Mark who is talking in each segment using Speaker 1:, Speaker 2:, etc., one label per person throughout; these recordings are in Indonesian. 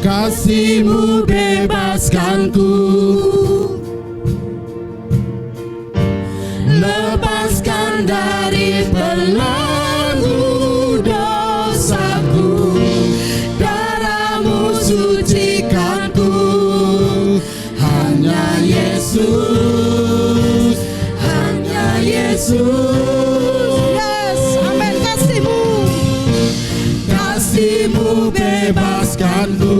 Speaker 1: Kasih-Mu bebaskanku, lepaskan dari belenggu dosaku, darah-Mu sucikanku, hanya Yesus, hanya Yesus.
Speaker 2: Yes, amin.
Speaker 1: Kasih-Mu bebaskanku,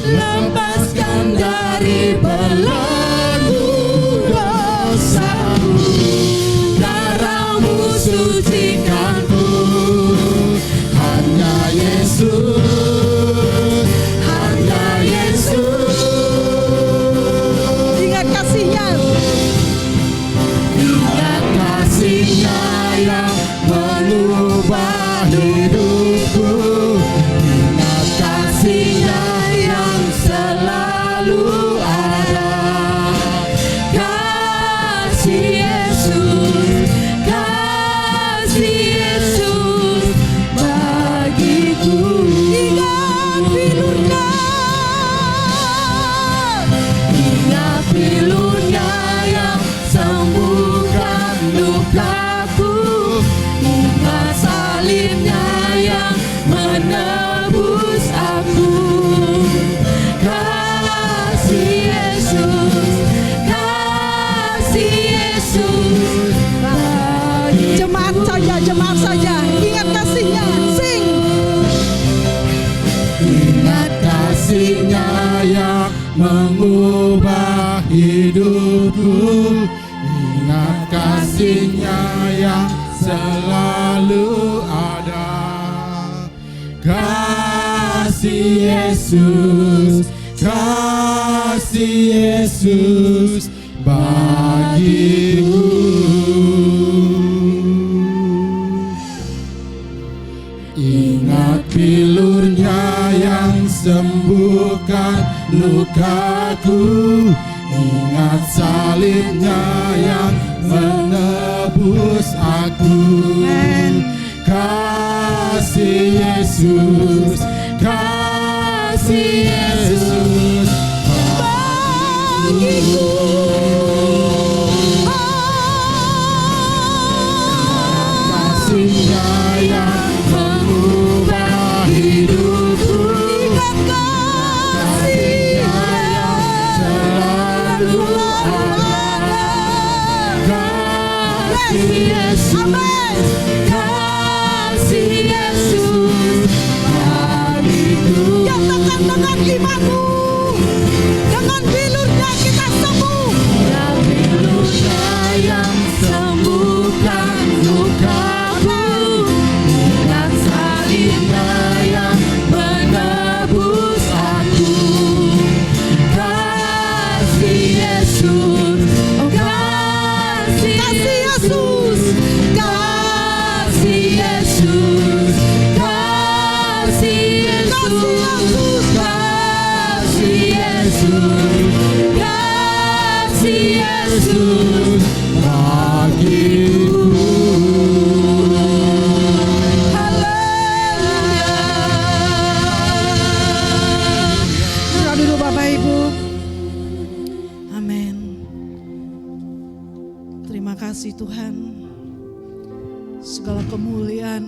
Speaker 1: lepaskan dari belenggu dosaku, darah-Mu sucikanku, hanya Yesus, hanya Yesus.
Speaker 2: Ingat kasih-Nya,
Speaker 1: ingat kasih-Nya yang mengubah hidupku, ingat kasih-Nya yang selalu ada. Kasih Yesus, kasih Yesus bagiku.
Speaker 2: ingat pilu-Nya,
Speaker 1: Ingat pilu-Nya yang sembuhkan lukaku, ingat salib-Nya yang menebus aku. Kasih Yesus, kasih Yesus bagiku.
Speaker 2: jemaat saja, ingat kasih-Nya, sing.
Speaker 1: Ingat kasih-Nya yang mengubah hidupku, ingat kasih-Nya yang selalu ada. Kasih Yesus, kasih Yesus bagiku. Ingat pilur-Nya yang sembuhkan lukaku, ingat salib-Nya yang menebus aku. Kasih Yesus, kasih Yesus bagiku. Kasih-Nya yang mengubah hidupku, kasih-Nya yang selalu ada. Kasih Yesus, kasih Yesus bagiku.
Speaker 2: Yang tekan dengan imanmu, dengan bilur-Nya kita sembuh.
Speaker 1: Ingat pilur-Nya yang sembuhkan lukaku, ingat salib-Nya yang menebus aku. Kasih Yesus, oh kasih Yesus, kasih Yesus, kasih Yesus, kasih Yesus, kasih Yesus bagiku.
Speaker 2: Doa dulu Bapak Ibu. Amin. Terima kasih Tuhan. Segala kemuliaan,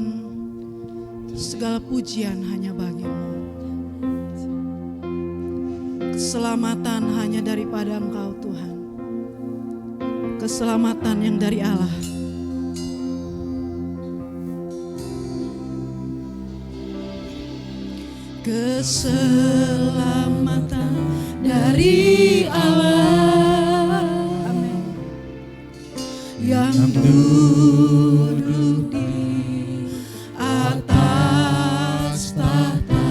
Speaker 2: segala pujian hanya bagimu. Keselamatan hanya daripada Engkau Tuhan. Keselamatan yang dari Allah. Keselamatan dari Allah. Amin. Yang duduk di atas tahta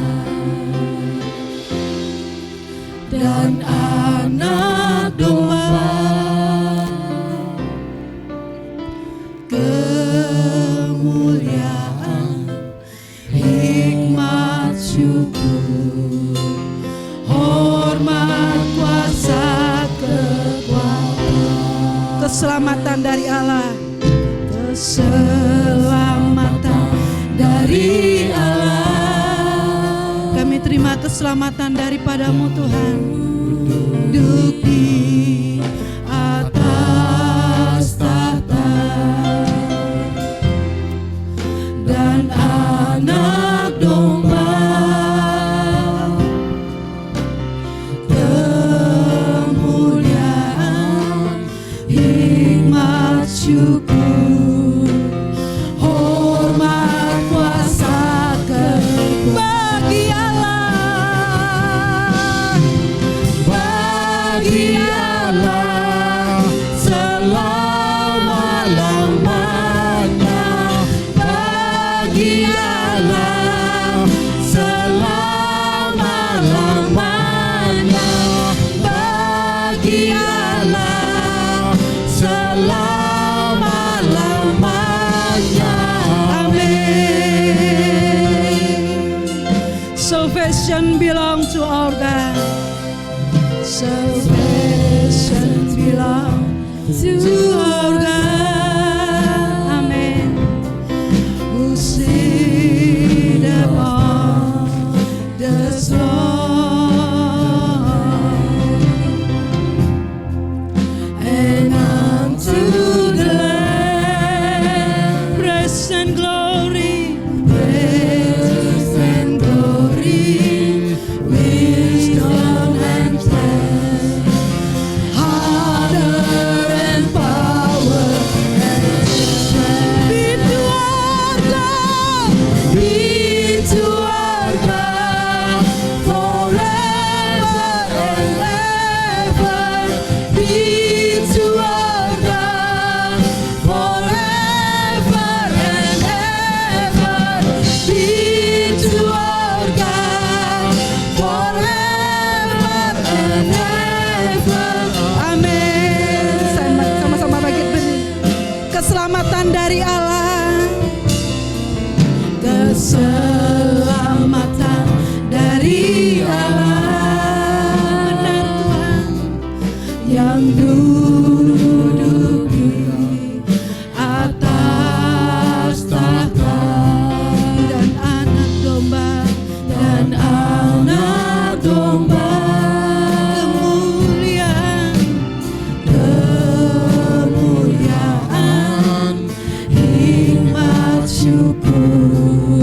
Speaker 2: dan anak domba. Kemuliaan, hikmat, syukur, hormat, kuasa, kekuatan. Keselamatan dari Allah. Keselamatan dari Allah. Kami terima keselamatan daripadamu Tuhan. Duduk di atas tahta dan anak domba. Kemuliaan, hikmat, syukur, hormat, kuasa, bagi Allah, bagi Allah selama-lamanya, bagi Allah selama-lamanya, bagi Allah selama-lamanya. Amin. Salvation belong to our God. Salvation belong to our God. Amen. Who sit upon the throne, and unto the Lamb praise and glory, praise and glory, wisdom and strength, honor and power and strength. Be to our God, be to our God, forever and ever. Be to our God, forever and ever. Be to our God, forever and ever. Amin. Sama-sama bangkit berdiri. Keselamatan dari Allah. Keselamatan dari Allah. Benar Tuhan. Yang duduk di atas tahta dan anak domba, dan anak domba. Kemuliaan, kemuliaan, hikmat, syukur,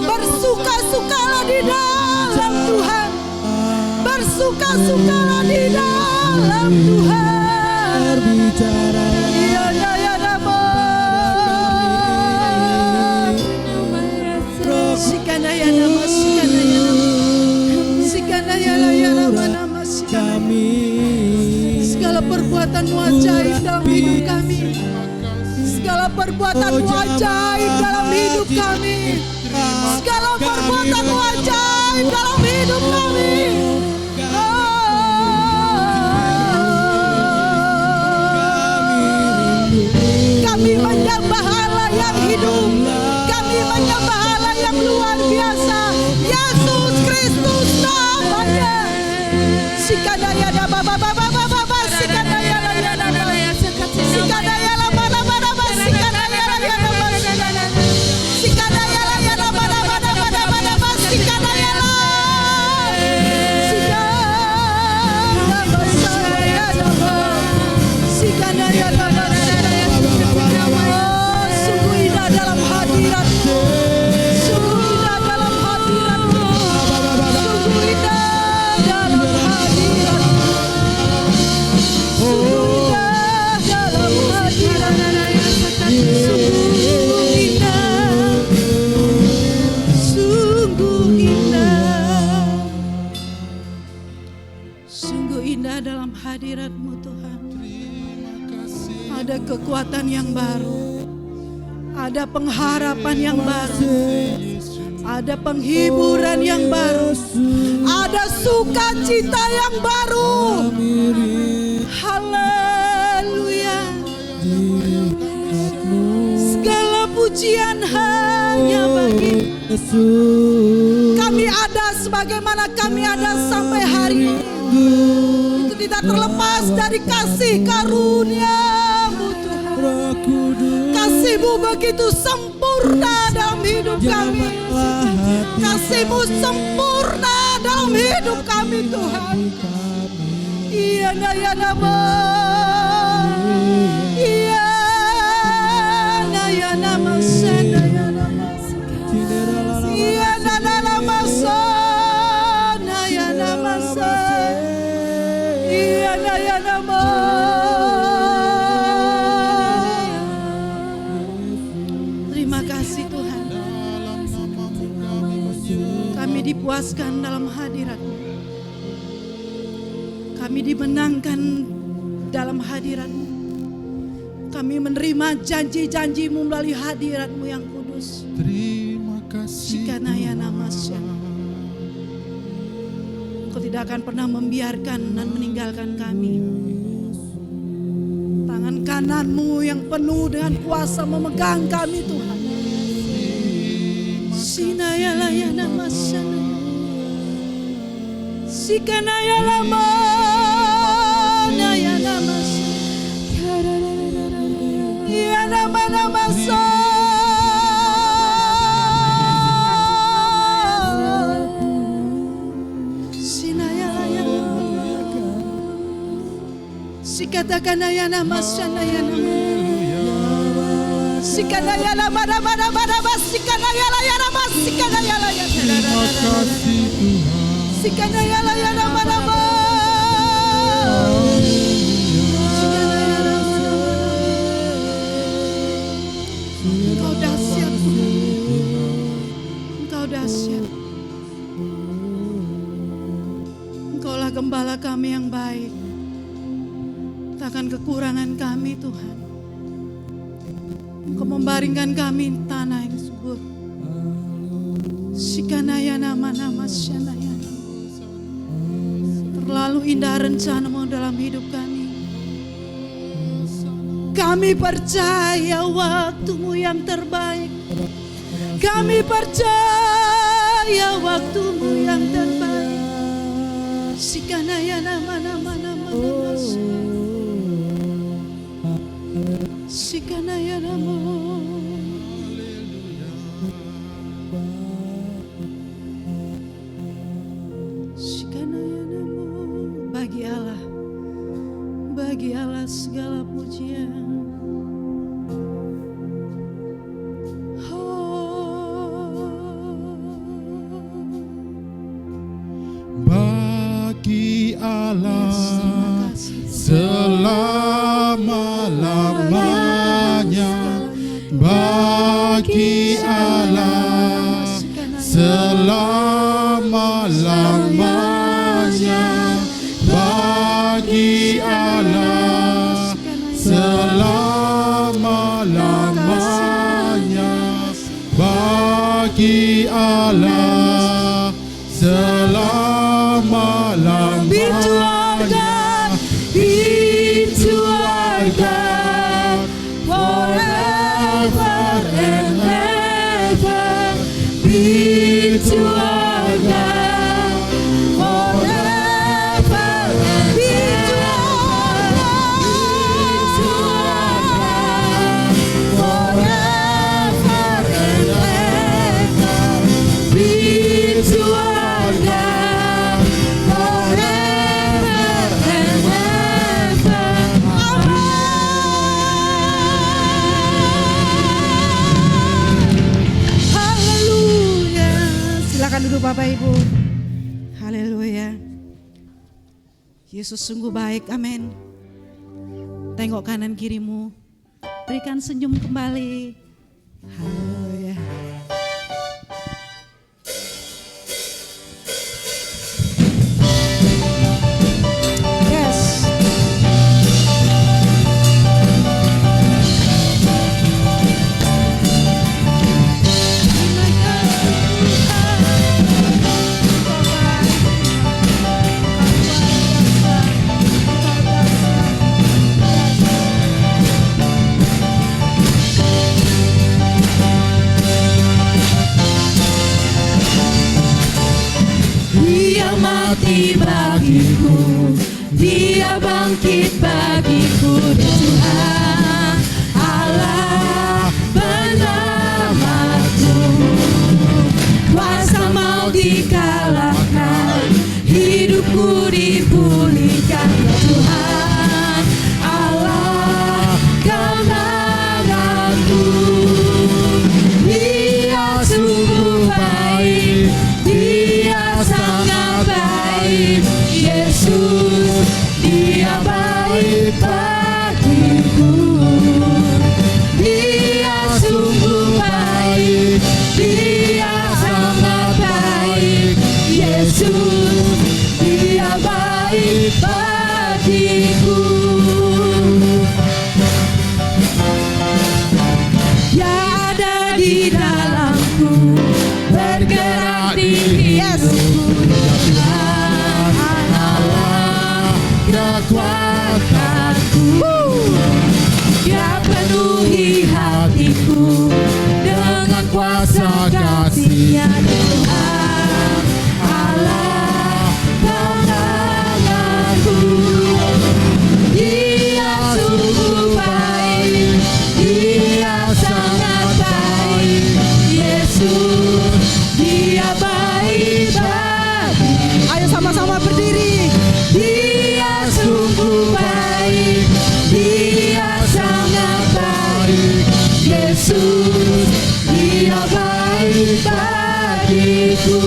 Speaker 2: Bersuka-sukalah di dalam Tuhan. Bersuka-sukalah di dalam Tuhan.
Speaker 3: Berbicara kami.
Speaker 2: Segala perbuatan-Mu ajaib dalam hidup kami. Segala perbuatan-Mu ajaib dalam hidup kami. Segala perbuatan-Mu ajaib dalam hidup kami. Kami menyembah Allah yang hidup. Kami menyembah Allah yang luar biasa. Yesus Kristus namanya. Sikadaya da baba baba baba sikadaya la ya la sikadaya la baba baba sikadaya la ya la sikadaya la ya la baba baba baba sikadaya la sikadaya la sungguh indah dalam hadirat-Mu. Sungguh indah dalam hadirat-Mu. Sungguh indah dalam hadirat-Mu. Sungguh indah dalam hadirat-Mu. Sungguh indah. Sungguh indah. Sungguh indah dalam hadirat-Mu Tuhan. Ada kekuatan yang baru. Ada pengharapan yang baru. Ada penghiburan yang baru. Ada sukacita yang baru. Haleluya. Segala pujian hanya bagi kami ada sebagaimana kami ada sampai hari ini. Itu tidak terlepas dari kasih karunia-Mu Tuhan. Kasih-Mu begitu sempurna dalam hidup kami. Kasih-Mu sempurna dalam hidup kami Tuhan. Iya naya nama. Iya naya nama sanaya nama. Iya nana nama sanaya nama sanaya. Iya naya nama. Terima kasih Tuhan. Kami dipuaskan dalam hadirat-Mu. Kami dimenangkan dalam hadirat-Mu. Kami menerima janji-janji-Mu melalui hadirat-Mu yang kudus.
Speaker 3: Terima kasih.
Speaker 2: Sikanaya namasya. Engkau tidak akan pernah membiarkan dan meninggalkan kami. Tangan kanan-Mu yang penuh dengan kuasa memegang kami Tuhan. Sinaya laya namasya. Sikanaya lama. Naya namasya. Iya nama namasya. Sinaya laya. Sikatakan naya namasya naya namasya. Sikanaya lama nama nama nama sikanaya laya nama sikanaya laya.
Speaker 3: Terima kasih Tuhan.
Speaker 2: Sikanaya laya nama nama. Engkau dahsyat Tuhan. Engkau dahsyat. Engkaulah gembala kami yang baik. Takkan kekurangan kami Tuhan. Engkau membaringkan kami di tanah yang subur. Sikanaya nama-nama syanaya. Terlalu indah rencana-Mu dalam hidup kami. Kami percaya waktu-Mu yang terbaik. Kami percaya waktu-Mu yang terbaik. Sikanaya nama Sikanaya nama Sikanaya nama. Bagi Allah segala pujian.
Speaker 3: Bagi Allah selama-lamanya, bagi Allah selama-lamanya, bagi Allah selama-lamanya, bagi Allah selama-lamanya.
Speaker 2: Be to our God, forever and ever. Be to our God, forever and ever. Be to our God, forever and ever. Haleluya. Silakan duduk Bapak Ibu. Haleluya. Yesus sungguh baik, amin. Tengok kanan kirimu, berikan senyum kembali. Haleluya. Yes. Dia mati bagiku, Dia bangkit bagiku, Tuhan Allah penyelamatku. Kuasa maut dikalahkan, hidupku dipulihkan, Tuhan Allah kemenanganku. Dia sungguh baik, Dia sangat baik, Yesus, Dia baik bagiku. Dia sungguh baik, Dia sangat baik, Yesus, Dia baik bagiku. Dia ada di dalamku, bergerak di hidupku, Tuhan Allah kekuatanku. Dia penuhi hatiku dengan kuasa kasih-Nya, Tuhan Allah kemenanganku. Dia sungguh baik, Dia sangat baik, Yesus, Dia baik bagiku. Ayo sama-sama berdiri. Dia sungguh baik, Dia sangat baik, Yesus, Dia baik bagiku.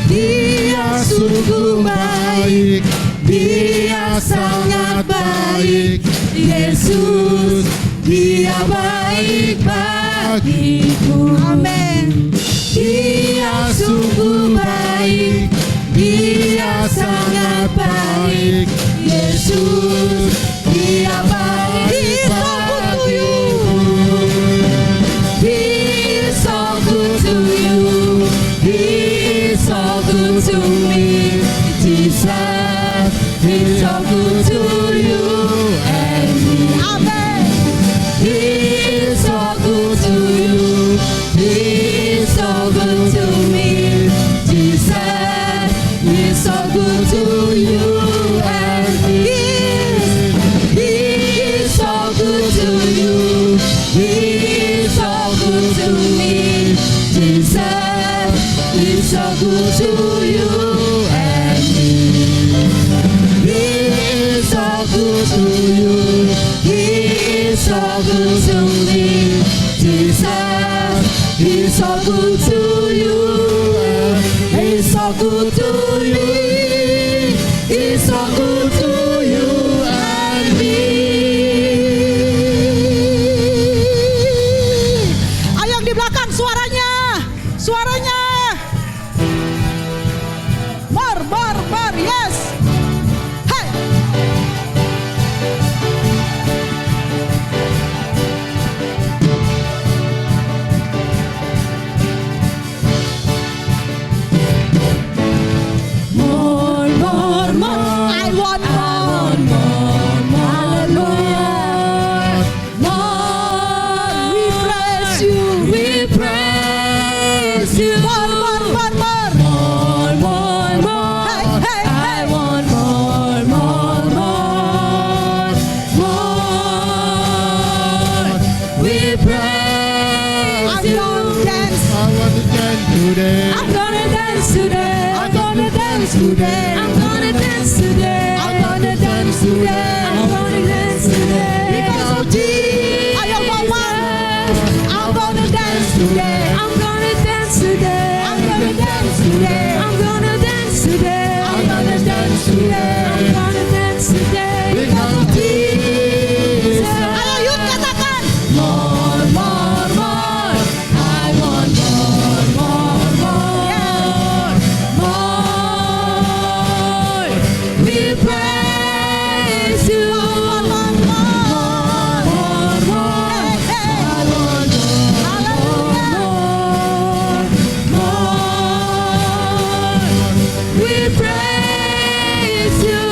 Speaker 2: Dia sungguh baik, Dia sangat baik, Yesus, Dia baik bagiku. Amin. Dia sungguh baik, Dia sangat baik, Yesus, Dia baik bagiku. He is so good to you, He is so good to me, Jesus, He is so good to you and me. Amen. He is so good to you, He is so good to me, Jesus, He is so good.
Speaker 3: to you.
Speaker 1: He's so good to me, Jesus. He's so good to you. He's so good to me. He's so good to you and me.
Speaker 2: Ayo yang di belakang suaranya. Suaranya. Bar, yes. Hey.
Speaker 1: More, more, more.
Speaker 2: I want more.
Speaker 1: Hallelujah. More.
Speaker 2: We praise you.
Speaker 1: We praise you.
Speaker 2: More.
Speaker 1: More, more, more.
Speaker 2: Hey, hey,
Speaker 1: I
Speaker 2: hey.
Speaker 1: want more, more, more. More. We praise
Speaker 2: I'm
Speaker 1: you.
Speaker 2: gonna dance.
Speaker 3: I want to dance today.
Speaker 1: I'm gonna dance today.
Speaker 2: I'm gonna dance today.
Speaker 1: I'm gonna dance today.
Speaker 2: I'm gonna dance today.
Speaker 1: I'm gonna dance today.
Speaker 2: Because of Jesus. Ayo mama. I'm gonna dance today.
Speaker 1: I'm gonna dance today.
Speaker 2: I'm gonna dance today.
Speaker 1: I'm gonna dance today.
Speaker 2: I'm gonna dance today.
Speaker 1: I'm gonna dance today.
Speaker 2: Because of Jesus. Ayo yuk katakan.
Speaker 1: More, more, more. I want more, more, more. More. We praise you. More, more, more.
Speaker 2: Hey, hey.
Speaker 1: I want
Speaker 2: Hallelujah.
Speaker 1: more. We praise you.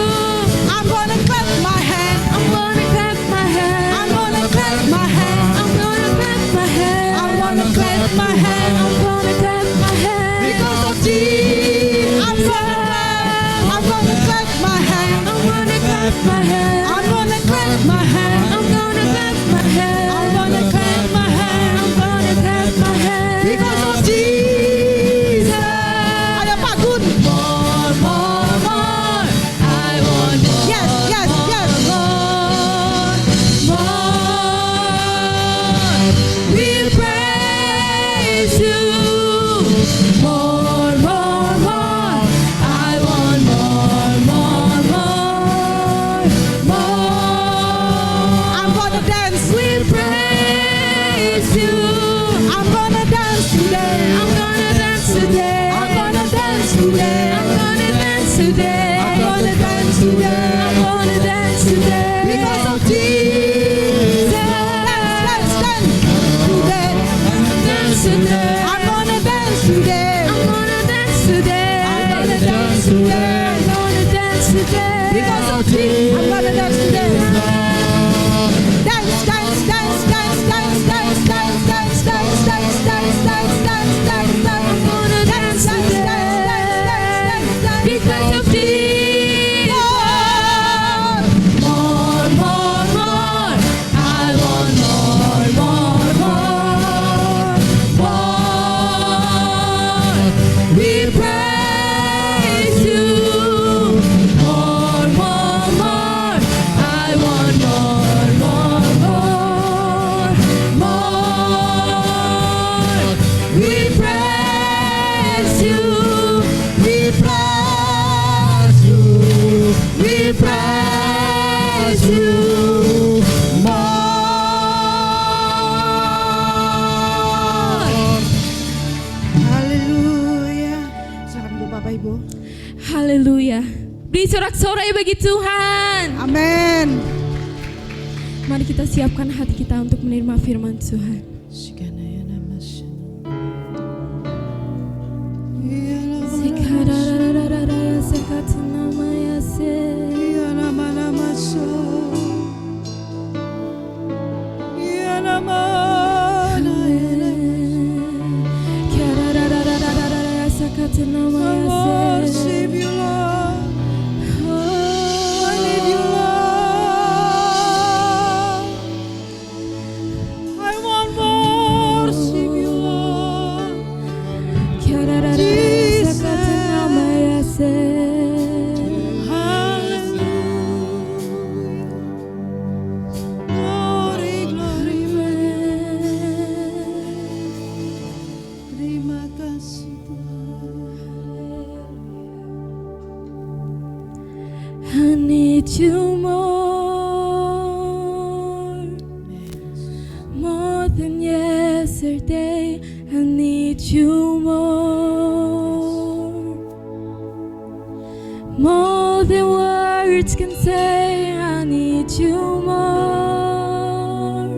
Speaker 2: I'm gonna clap my hand.
Speaker 1: I'm gonna clap my hands.
Speaker 2: I'm gonna clap my hand.
Speaker 1: I'm gonna clap my hands.
Speaker 2: I'm gonna clap my hand.
Speaker 1: I'm gonna clap my hands.
Speaker 2: Because of Jesus. I'm gonna clap my hand.
Speaker 1: I'm gonna clap my hands.
Speaker 2: I'm gonna clap my hand.
Speaker 1: I'm gonna clap my hands.
Speaker 2: I'm gonna clap my hand.
Speaker 1: I'm gonna clap my hands.
Speaker 2: Because of Jesus. Ayo Pak Gun.
Speaker 1: More, more, more. I want more.
Speaker 2: Yes, yes, yes.
Speaker 1: More, more. We praise you. More, more, more. I want more, more, more. More.
Speaker 2: I'm gonna dance.
Speaker 1: We praise you.
Speaker 2: I'm gonna dance today.
Speaker 1: I'm gonna dance today.
Speaker 2: I'm gonna dance today.
Speaker 1: I'm gonna dance today.
Speaker 2: I'm gonna dance today.
Speaker 1: I'm gonna dance today.
Speaker 2: Because of Jesus. Dance, dance, dance. Today.
Speaker 1: Dance today.
Speaker 2: I'm gonna dance today.
Speaker 1: I'm gonna dance today.
Speaker 2: I'm gonna dance today.
Speaker 1: I'm gonna dance today.
Speaker 2: Because of Jesus. I'm gonna dance today. Dance, dance, dance, dance, dance, dance, dance, dance, dance, dance, dance, dance, dance, dance, dance.
Speaker 1: I'm gonna dance today. Because of Jesus. More, more, more. I want more, more, more. More. We praise you. More, more, more. I want more, more, more. More. We praise you. We praise you. We praise you. More.
Speaker 2: Haleluya. Silakan Bu Bapak Ibu.
Speaker 1: Haleluya. Beri sorak-sorai bagi Tuhan.
Speaker 2: Amin.
Speaker 1: Mari kita siapkan hati kita untuk menerima firman Tuhan.
Speaker 2: Worship you, Lord. I need you, Lord. I want more.
Speaker 1: yesterday, I need you more than words can say. I need you more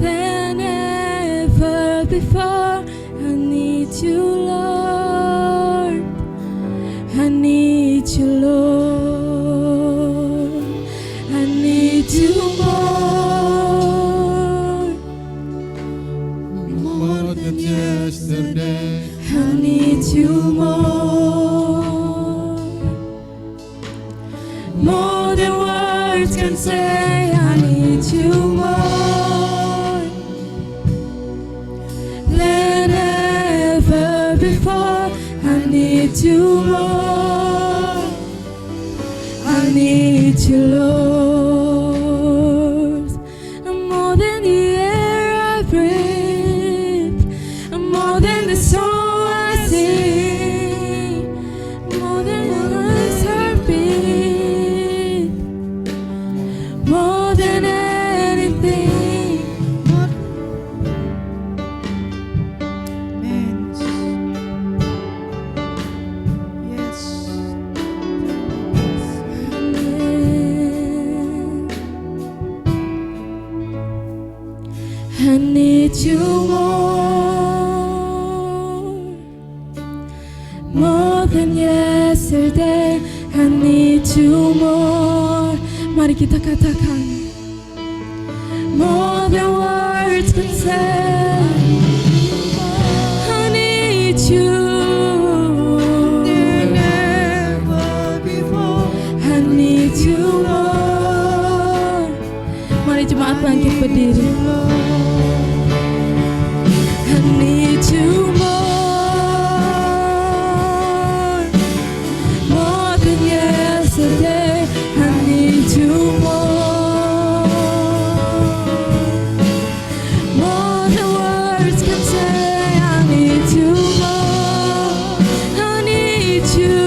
Speaker 1: than ever before. I need you, Lord. I need you, Lord. I need you
Speaker 3: more than yesterday.
Speaker 1: I need you more than words can say. I need you more than ever before. I need you more. I need you, Lord. More than the air I breathe, more than the song I sing, more than the heartbeat, more than anything.
Speaker 2: Yes.
Speaker 1: I need you more than yesterday. I need you more. Mari kita katakan, more than words can say. I need you.
Speaker 2: Never before.
Speaker 1: I need you more. Mari jemaat bangkit berdiri. I need you more than yesterday. I need you more than words can say. I need you more. I need you.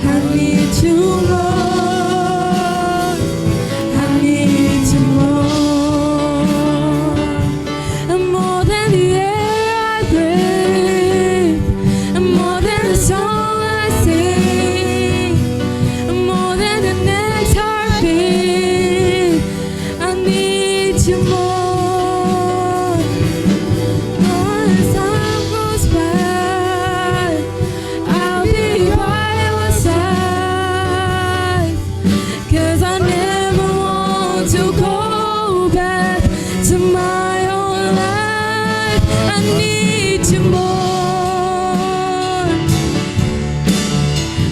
Speaker 1: I need you more. I need you more than the air I breathe, more than the song I sing, more than the next heartbeat. I need you more. As time goes by, I'll be by your side, 'cause I never want to go back to my own life. I need you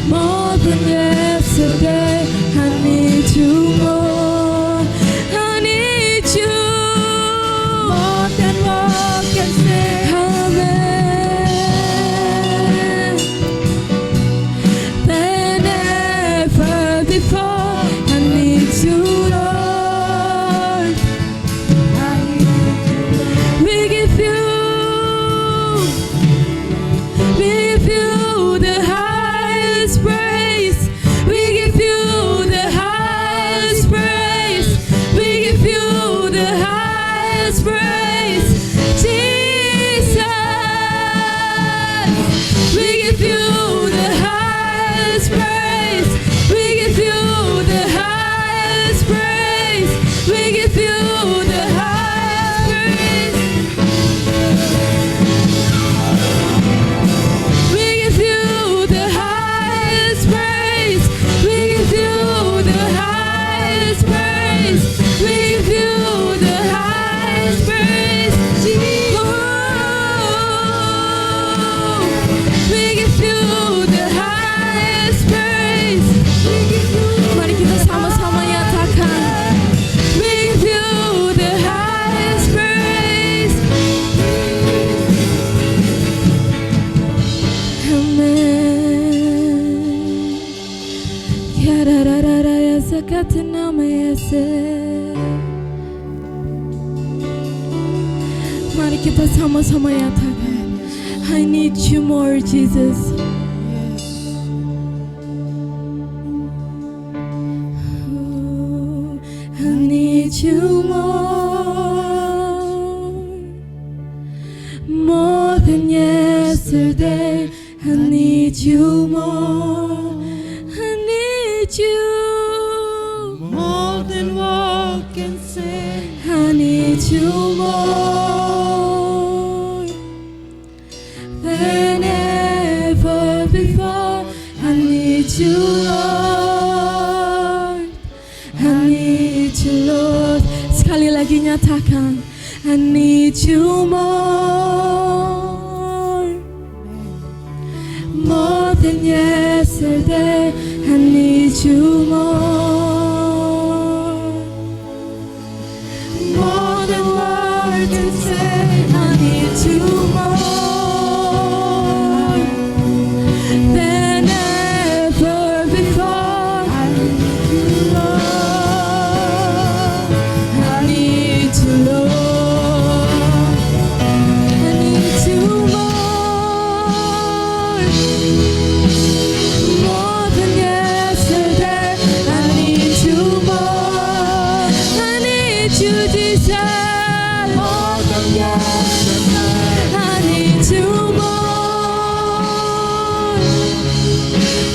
Speaker 1: more than yesterday. I need you more. I need you more than what can say. Amen. Than ever before. I need you, Lord. We give you the highest praise. We give you the highest praise. We give you the highest praise, Jesus. We give you the highest praise. We give you the highest praise. We give you the highest praise. We give you the highest praise. We give you the highest praise. We give you the highest praise. Oh, we give you the highest praise. Mari kita sama-sama nyatakan. We give you the highest praise. Amen. Yarararara yazakatna mayase. Mari kita sama-sama nyatakan. I need you more, Jesus. Oh, I need need you more than yesterday. I need you more. I need you
Speaker 2: more than what can say.
Speaker 1: I need you more than ever before. I need you, Lord. I need you, Lord. Sekali lagi nyatakan, I need you more than yesterday. I need you more than words can say. I need you more than ever before. I need you, Lord. I need you, Lord. I need you more than yesterday. I need you more. I need you, Jesus. More than yesterday. I need you more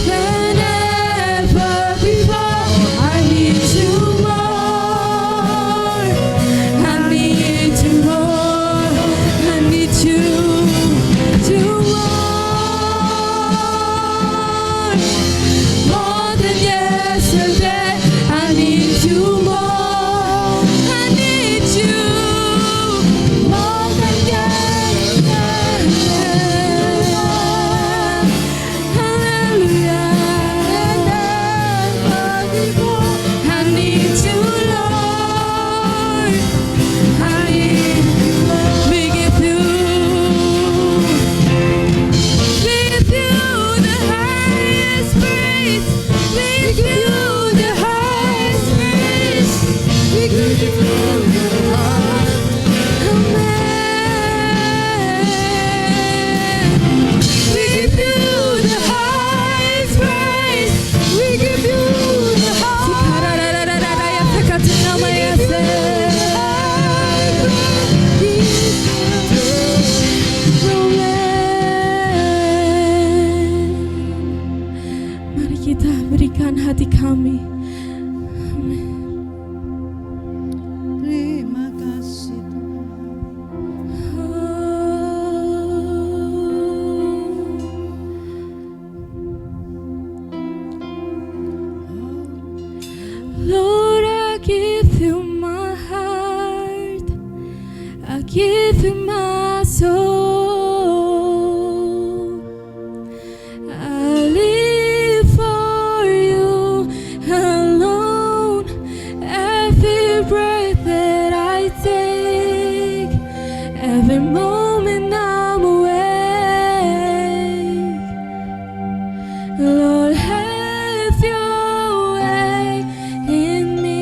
Speaker 1: than ever before. I need you more. I need you more. I need you more than yesterday. I need you more. I need you more than yesterday. Hallelujah. I need you, Lord. I need we give you the highest praise. We give you the highest praise. We give you the highest amen. We give you the highest praise. We give you the Mari kita berikan hati kami. Amin.
Speaker 2: Terima kasih Tuhan.
Speaker 1: Lord, I give you my heart. I give you my soul. I live for you alone. Every breath that I take, every moment I'm awake. Lord, have your way in me.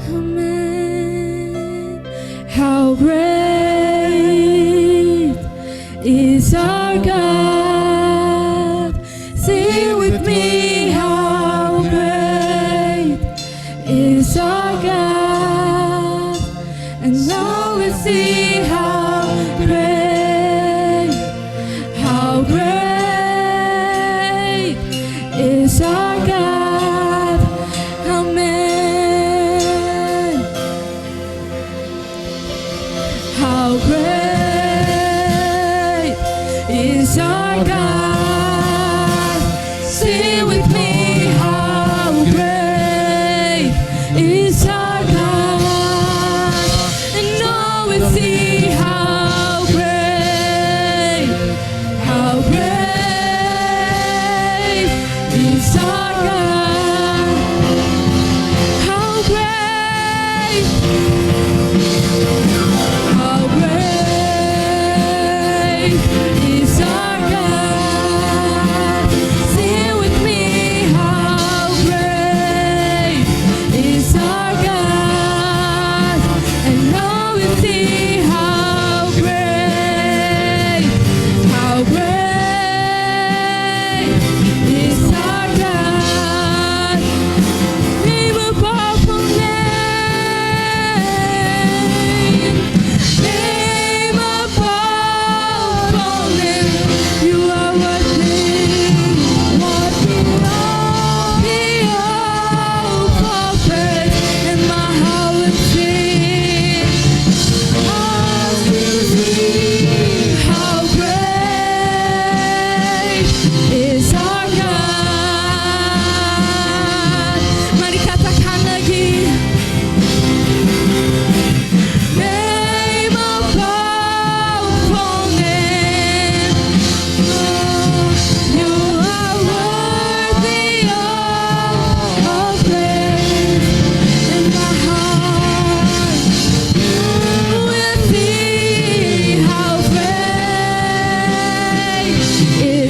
Speaker 1: Amen. How great is our God. Sing with me, how great is our God. And now we see how great is our God. Amen. How great is our God. Sing with me, how great is our God. And now we see how great is our God. How great is our God.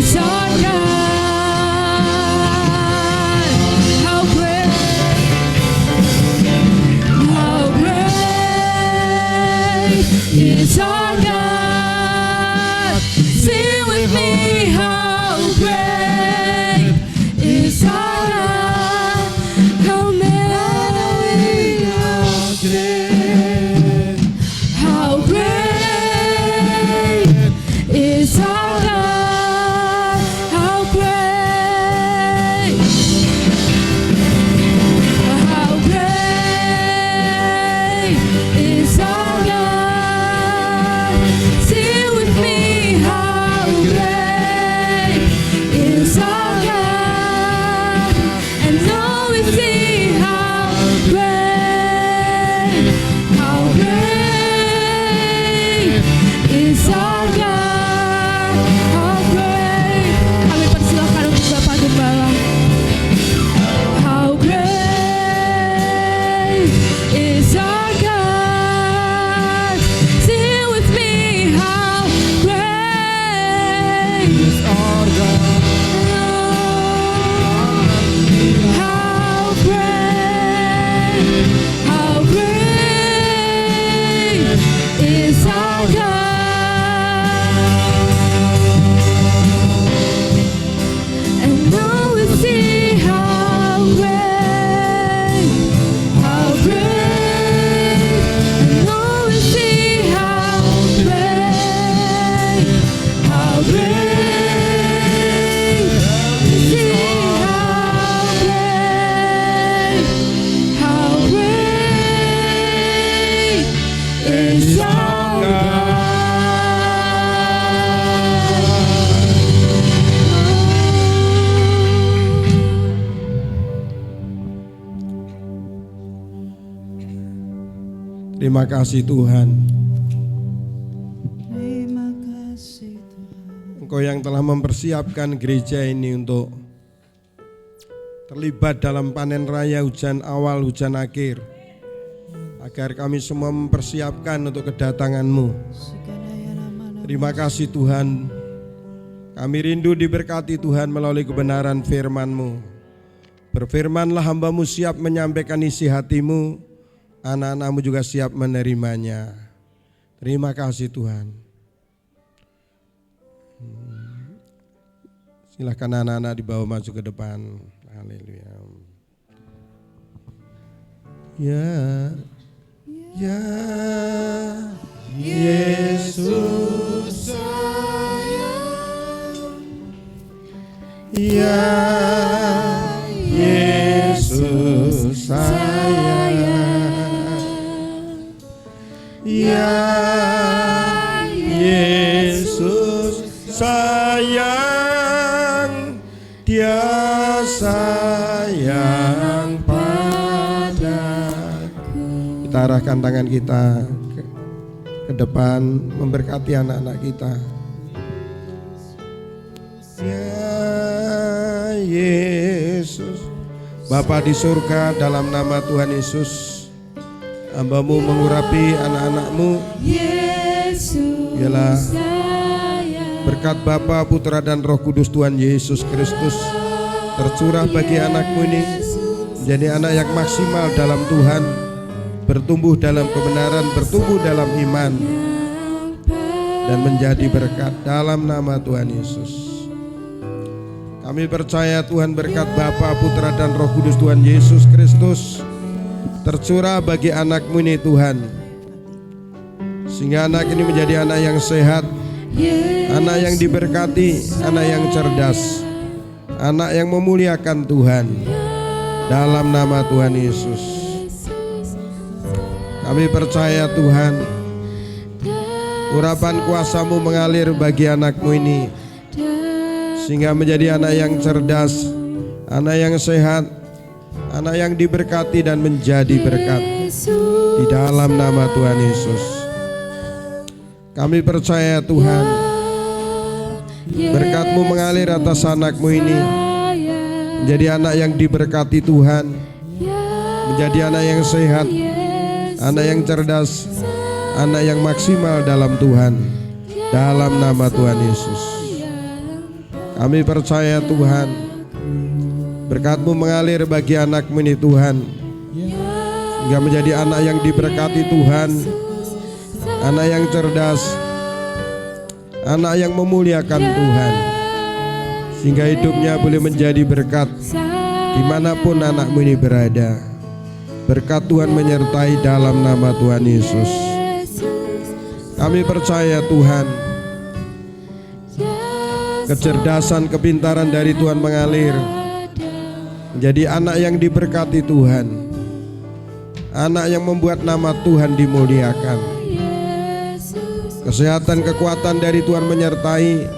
Speaker 1: is our God. How great is our God. Sing with me, how great is our God. How many are great? How great is our God. How great. How great is our God. Sing with me, how great is our God. And now we see how great is our God. How great. Kami persilakan untuk Bapak Gembala. How great is our God. Sing with me, how great is our God. How great is our God. And now we see how great. And now we see how great. We see how great is our God.
Speaker 3: Terima kasih Tuhan,
Speaker 2: Terima kasih Tuhan.
Speaker 3: Engkau yang telah mempersiapkan gereja ini untuk terlibat dalam panen raya hujan awal, hujan akhir, agar kami semua mempersiapkan untuk kedatangan-Mu. Terima kasih Tuhan, kami rindu diberkati Tuhan melalui kebenaran firman-Mu. Berfirmanlah, hamba-Mu siap menyampaikan isi hati-Mu, anak-anak-Mu juga siap menerimanya. Terima kasih Tuhan. Silahkan anak-anak dibawa maju ke depan. Haleluya. Ya, ya Yesus sayang, ya Yesus sayang, ya Yesus sayang, Dia sayang padaku. Kita arahkan tangan kita ke depan, memberkati anak-anak kita. Ya Yesus, Bapa di surga, dalam nama Tuhan Yesus, hamba-Mu mengurapi anak-anak-Mu. Biarlah berkat Bapa, Putra dan Roh Kudus Tuhan Yesus Kristus tercurah bagi anak-Mu ini, menjadi anak yang maksimal dalam Tuhan, bertumbuh dalam kebenaran, bertumbuh dalam iman, dan menjadi berkat dalam nama Tuhan Yesus. Kami percaya Tuhan, berkat Bapa, Putra dan Roh Kudus Tuhan Yesus Kristus tercurah bagi anak-Mu ini Tuhan, sehingga anak ini menjadi anak yang sehat, anak yang diberkati, anak yang cerdas, anak yang memuliakan Tuhan, dalam nama Tuhan Yesus. Kami percaya Tuhan, urapan kuasa-Mu mengalir bagi anak-Mu ini, sehingga menjadi anak yang cerdas, anak yang sehat, anak yang diberkati dan menjadi berkat, di dalam nama Tuhan Yesus. Kami percaya Tuhan, berkat-Mu mengalir atas anak-Mu ini, menjadi anak yang diberkati Tuhan, menjadi anak yang sehat, anak yang cerdas, anak yang maksimal dalam Tuhan, dalam nama Tuhan Yesus. Kami percaya Tuhan, berkat-Mu mengalir bagi anak-Mu ini Tuhan, hingga menjadi anak yang diberkati Tuhan, anak yang cerdas, anak yang memuliakan Tuhan, sehingga hidupnya boleh menjadi berkat dimanapun anak-Mu ini berada. Berkat Tuhan menyertai dalam nama Tuhan Yesus. Kami percaya Tuhan, kecerdasan, kepintaran dari Tuhan mengalir menjadi anak yang diberkati Tuhan, anak yang membuat nama Tuhan dimuliakan. Kesehatan, kekuatan dari Tuhan menyertai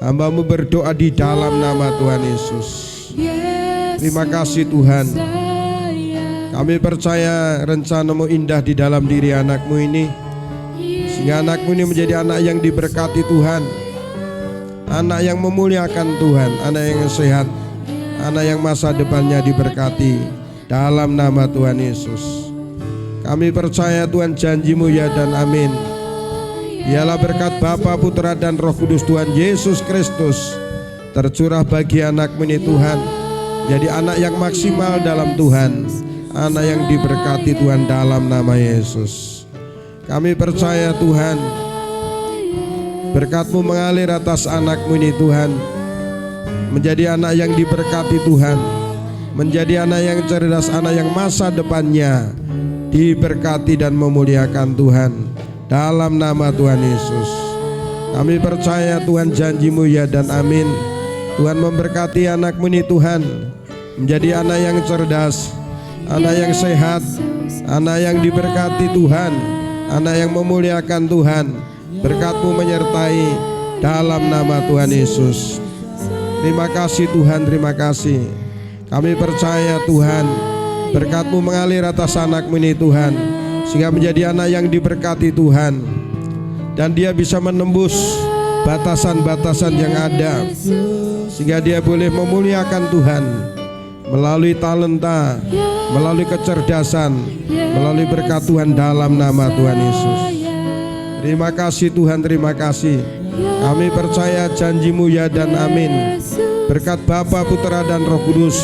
Speaker 3: hamba-Mu berdoa di dalam nama Tuhan Yesus. Terima kasih Tuhan. Kami percaya rencana-Mu indah di dalam diri anak-Mu ini, sehingga anak-Mu ini menjadi anak yang diberkati Tuhan, anak yang memuliakan Tuhan, anak yang sehat, anak yang masa depannya diberkati dalam nama Tuhan Yesus. Kami percaya Tuhan, janji-Mu ya dan amin. Biarlah berkat Bapa, Putra dan Roh Kudus Tuhan Yesus Kristus tercurah bagi anak-Mu ini Tuhan, jadi anak yang maksimal dalam Tuhan, anak yang diberkati Tuhan dalam nama Yesus. Kami percaya Tuhan, berkat-Mu mengalir atas anak-Mu ini Tuhan, menjadi anak yang diberkati Tuhan, menjadi anak yang cerdas, anak yang masa depannya diberkati dan memuliakan Tuhan dalam nama Tuhan Yesus. Kami percaya Tuhan, janji-Mu ya dan amin. Tuhan memberkati anak-Mu ini Tuhan, menjadi anak yang cerdas, anak yang sehat, anak yang diberkati Tuhan, anak yang memuliakan Tuhan. Berkat-Mu menyertai dalam nama Tuhan Yesus. Terima kasih Tuhan, terima kasih. Kami percaya Tuhan, berkat-Mu mengalir atas anak-Mu ini Tuhan, sehingga menjadi anak yang diberkati Tuhan, dan dia bisa menembus batasan-batasan yang ada, sehingga dia boleh memuliakan Tuhan melalui talenta, melalui kecerdasan, melalui berkat Tuhan dalam nama Tuhan Yesus. Terima kasih Tuhan, terima kasih. Kami percaya janji-Mu ya dan amin. Berkat Bapa, Putra dan Roh Kudus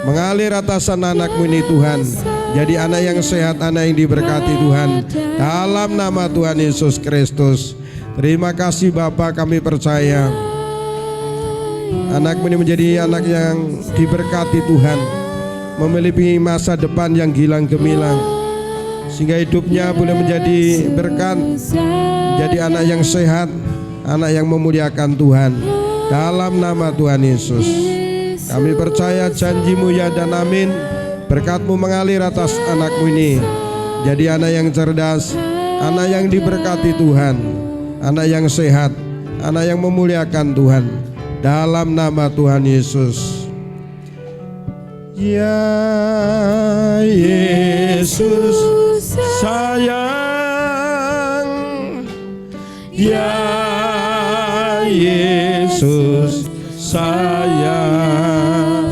Speaker 3: mengalir atas anak-Mu ini Tuhan, jadi anak yang sehat, anak yang diberkati Tuhan dalam nama Tuhan Yesus Kristus. Terima kasih Bapa, kami percaya anak-Mu ini menjadi anak yang diberkati Tuhan, memiliki masa depan yang gilang gemilang, sehingga hidupnya boleh menjadi berkat, menjadi anak yang sehat, anak yang memuliakan Tuhan dalam nama Tuhan Yesus. Kami percaya janji-Mu ya dan amin. Berkat-Mu mengalir atas anak-Mu ini, jadi anak yang cerdas, anak yang diberkati Tuhan, anak yang sehat, anak yang memuliakan Tuhan dalam nama Tuhan Yesus. Ya Yesus sayang, ya Yesus sayang,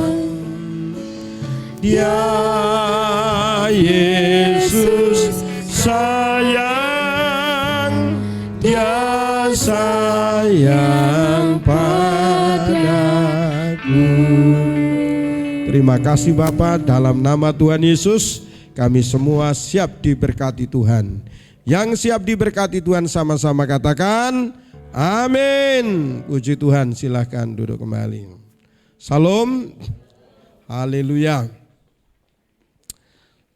Speaker 3: ya Yesus sayang, dia sayang padaku. Terima kasih Bapa, dalam nama Tuhan Yesus kami semua siap diberkati Tuhan. Yang siap diberkati Tuhan sama-sama katakan amin. Puji Tuhan, silahkan duduk kembali. Salam, haleluya.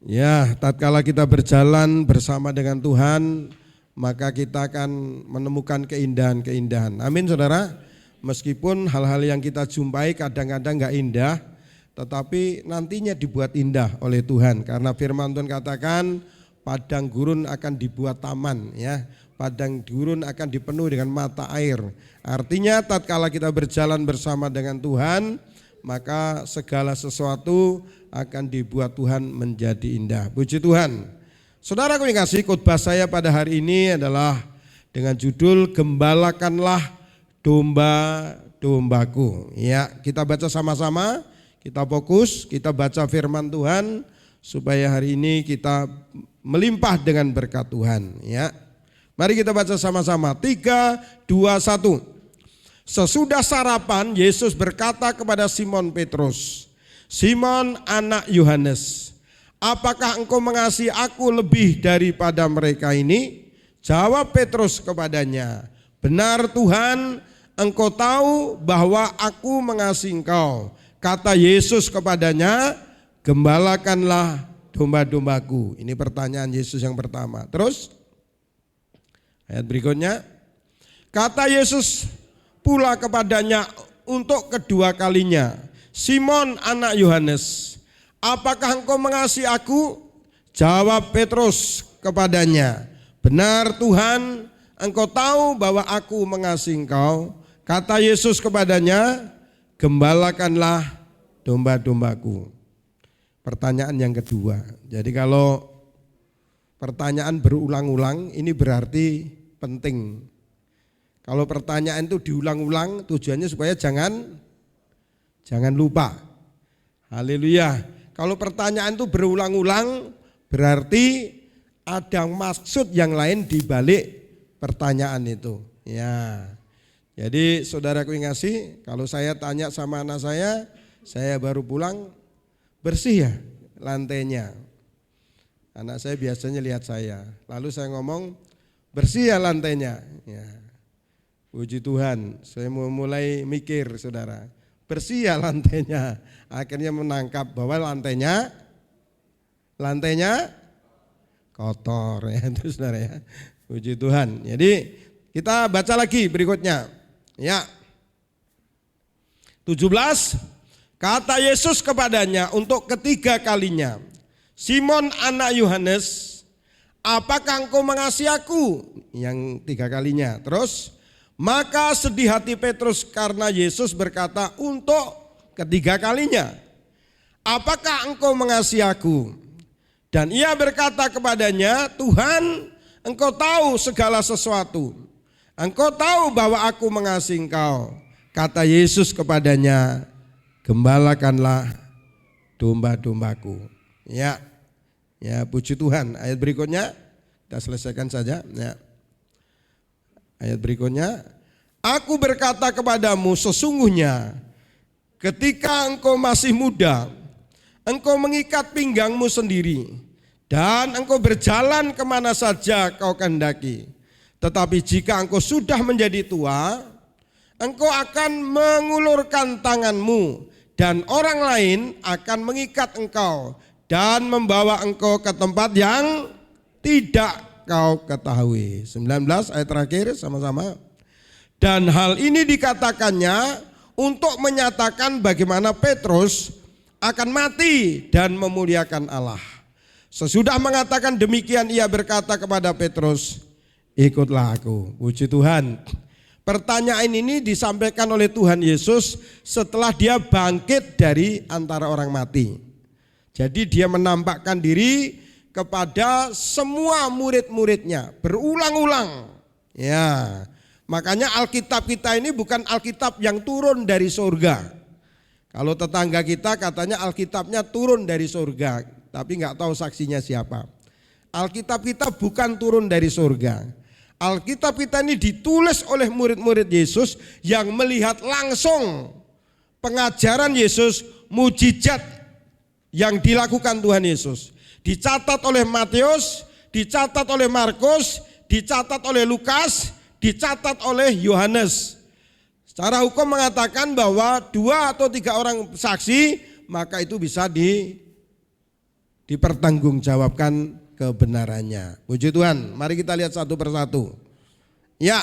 Speaker 3: Ya, tatkala kita berjalan bersama dengan Tuhan, maka kita akan menemukan keindahan-keindahan. Amin saudara. Meskipun hal-hal yang kita jumpai kadang-kadang gak indah, tetapi nantinya dibuat indah oleh Tuhan. Karena firman Tuhan katakan padang gurun akan dibuat taman, ya. Padang gurun akan dipenuhi dengan mata air. Artinya tatkala kita berjalan bersama dengan Tuhan, maka segala sesuatu akan dibuat Tuhan menjadi indah. Puji Tuhan. Saudaraku yang kasih, khotbah saya pada hari ini adalah dengan judul Gembalakanlah domba-dombaku. Ya, kita baca sama-sama, kita fokus, kita baca firman Tuhan supaya hari ini kita melimpah dengan berkat Tuhan, ya. Mari kita baca sama-sama. 3, 2, 1. Sesudah sarapan, Yesus berkata kepada Simon Petrus, "Simon anak Yohanes, apakah engkau mengasihi aku lebih daripada mereka ini?" Jawab Petrus kepadanya, "Benar Tuhan, engkau tahu bahwa aku mengasihi engkau." Kata Yesus kepadanya, "Gembalakanlah domba-dombaku." Ini pertanyaan Yesus yang pertama. Terus ayat berikutnya, kata Yesus pula kepadanya untuk kedua kalinya, "Simon anak Yohanes, apakah engkau mengasihi aku?" Jawab Petrus kepadanya, "Benar Tuhan, engkau tahu bahwa aku mengasihi engkau." Kata Yesus kepadanya, "Gembalakanlah domba-dombaku." Pertanyaan yang kedua. Jadi kalau pertanyaan berulang-ulang ini berarti penting. Kalau pertanyaan itu diulang-ulang tujuannya supaya jangan lupa. Haleluya. Kalau pertanyaan itu berulang-ulang berarti ada maksud yang lain di balik pertanyaan itu. Ya. Jadi saudaraku yang kasih, kalau saya tanya sama anak saya baru pulang, bersih ya lantainya. Anak saya biasanya lihat saya, lalu saya ngomong, "Bersih ya lantainya." Ya. Puji Tuhan, saya mau mulai mikir saudara, bersih ya lantainya. Akhirnya menangkap bahwa lantainya kotor ya itu saudara ya. Puji Tuhan. Jadi kita baca lagi berikutnya. Ya. 17, kata Yesus kepadanya untuk ketiga kalinya, "Simon anak Yohanes, apakah engkau mengasihi aku?" Yang tiga kalinya. Terus, maka sedih hati Petrus karena Yesus berkata untuk ketiga kalinya, "Apakah engkau mengasihi aku?" Dan ia berkata kepadanya, "Tuhan, engkau tahu segala sesuatu. Engkau tahu bahwa aku mengasihi engkau." Kata Yesus kepadanya, "Gembalakanlah domba-dombaku." Ya, puji Tuhan. Ayat berikutnya kita selesaikan saja. Ya. Ayat berikutnya, "Aku berkata kepadamu, sesungguhnya ketika engkau masih muda, engkau mengikat pinggangmu sendiri dan engkau berjalan kemana saja kau kehendaki. Tetapi jika engkau sudah menjadi tua, engkau akan mengulurkan tanganmu dan orang lain akan mengikat engkau dan membawa engkau ke tempat yang tidak kau ketahui." 19 ayat terakhir sama-sama. Dan hal ini dikatakannya untuk menyatakan bagaimana Petrus akan mati dan memuliakan Allah. Sesudah mengatakan demikian ia berkata kepada Petrus, "Ikutlah aku." Puji Tuhan. Pertanyaan ini disampaikan oleh Tuhan Yesus setelah dia bangkit dari antara orang mati. Jadi dia menampakkan diri kepada semua murid-muridnya berulang-ulang. Ya, makanya Alkitab kita ini bukan Alkitab yang turun dari surga. Kalau tetangga kita katanya Alkitabnya turun dari surga, tapi nggak tahu saksinya siapa. Alkitab kita bukan turun dari surga. Alkitab kita ini ditulis oleh murid-murid Yesus yang melihat langsung pengajaran Yesus, mujizat yang dilakukan Tuhan Yesus. Dicatat oleh Matius, dicatat oleh Markus, dicatat oleh Lukas, dicatat oleh Yohanes. Secara hukum mengatakan bahwa 2 atau 3 orang saksi, maka itu bisa dipertanggungjawabkan kebenarannya. Puji Tuhan, mari kita lihat satu persatu. Ya,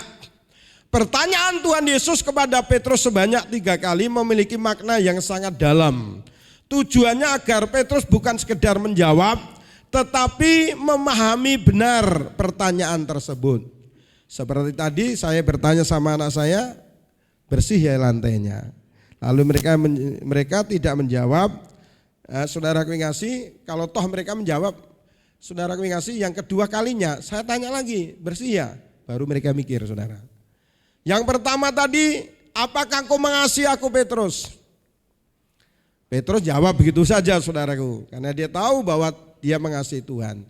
Speaker 3: pertanyaan Tuhan Yesus kepada Petrus sebanyak 3 kali memiliki makna yang sangat dalam. Tujuannya agar Petrus bukan sekedar menjawab, tetapi memahami benar pertanyaan tersebut. Seperti tadi saya bertanya sama anak saya, bersih ya lantainya. Lalu mereka tidak menjawab. Saudaraku yang kasih, kalau toh mereka menjawab, saudaraku yang kasih, yang kedua kalinya saya tanya lagi, bersih ya? Baru mereka mikir, saudara. Yang pertama tadi, apakah engkau mengasihi aku Petrus? Petrus jawab begitu saja saudaraku, karena dia tahu bahwa dia mengasihi Tuhan.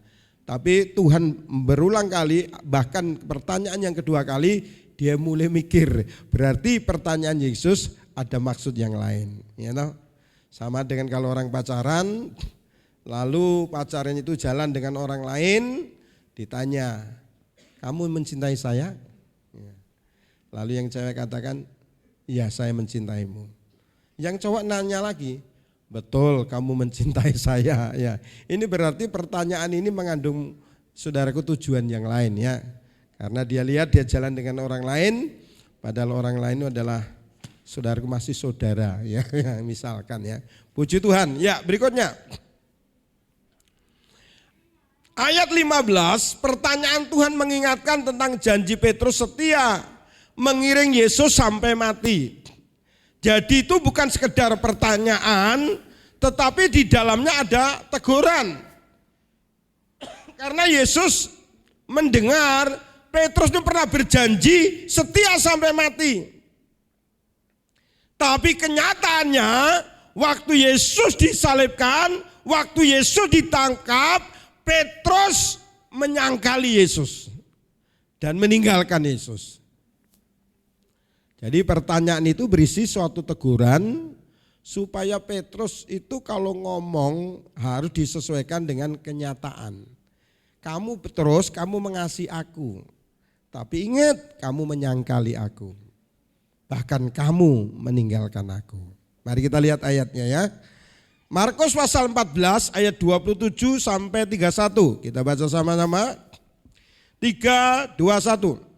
Speaker 3: Tapi Tuhan berulang kali, bahkan pertanyaan yang kedua kali, dia mulai mikir. Berarti pertanyaan Yesus ada maksud yang lain. Ya toh? Sama dengan kalau orang pacaran, lalu pacaran itu jalan dengan orang lain, ditanya, kamu mencintai saya? Ya. Lalu yang cewek katakan, iya saya mencintaimu. Yang cowok nanya lagi, betul kamu mencintai saya. Ya, ini berarti pertanyaan ini mengandung saudaraku tujuan yang lain ya. Karena dia lihat dia jalan dengan orang lain, padahal orang lain itu adalah saudaraku masih saudara ya, misalkan ya. Puji Tuhan. Ya, berikutnya. Ayat 15, pertanyaan Tuhan mengingatkan tentang janji Petrus setia mengiring Yesus sampai mati. Jadi itu bukan sekedar pertanyaan, tetapi di dalamnya ada teguran. Karena Yesus mendengar Petrus itu pernah berjanji setia sampai mati. Tapi kenyataannya waktu Yesus disalibkan, waktu Yesus ditangkap, Petrus menyangkali Yesus dan meninggalkan Yesus. Jadi pertanyaan itu berisi suatu teguran supaya Petrus itu kalau ngomong harus disesuaikan dengan kenyataan. Kamu Petrus, kamu mengasihi aku, tapi ingat kamu menyangkali aku. Bahkan kamu meninggalkan aku. Mari kita lihat ayatnya ya. Markus pasal 14 ayat 27 sampai 31. Kita baca sama-sama. 3, 2, 1.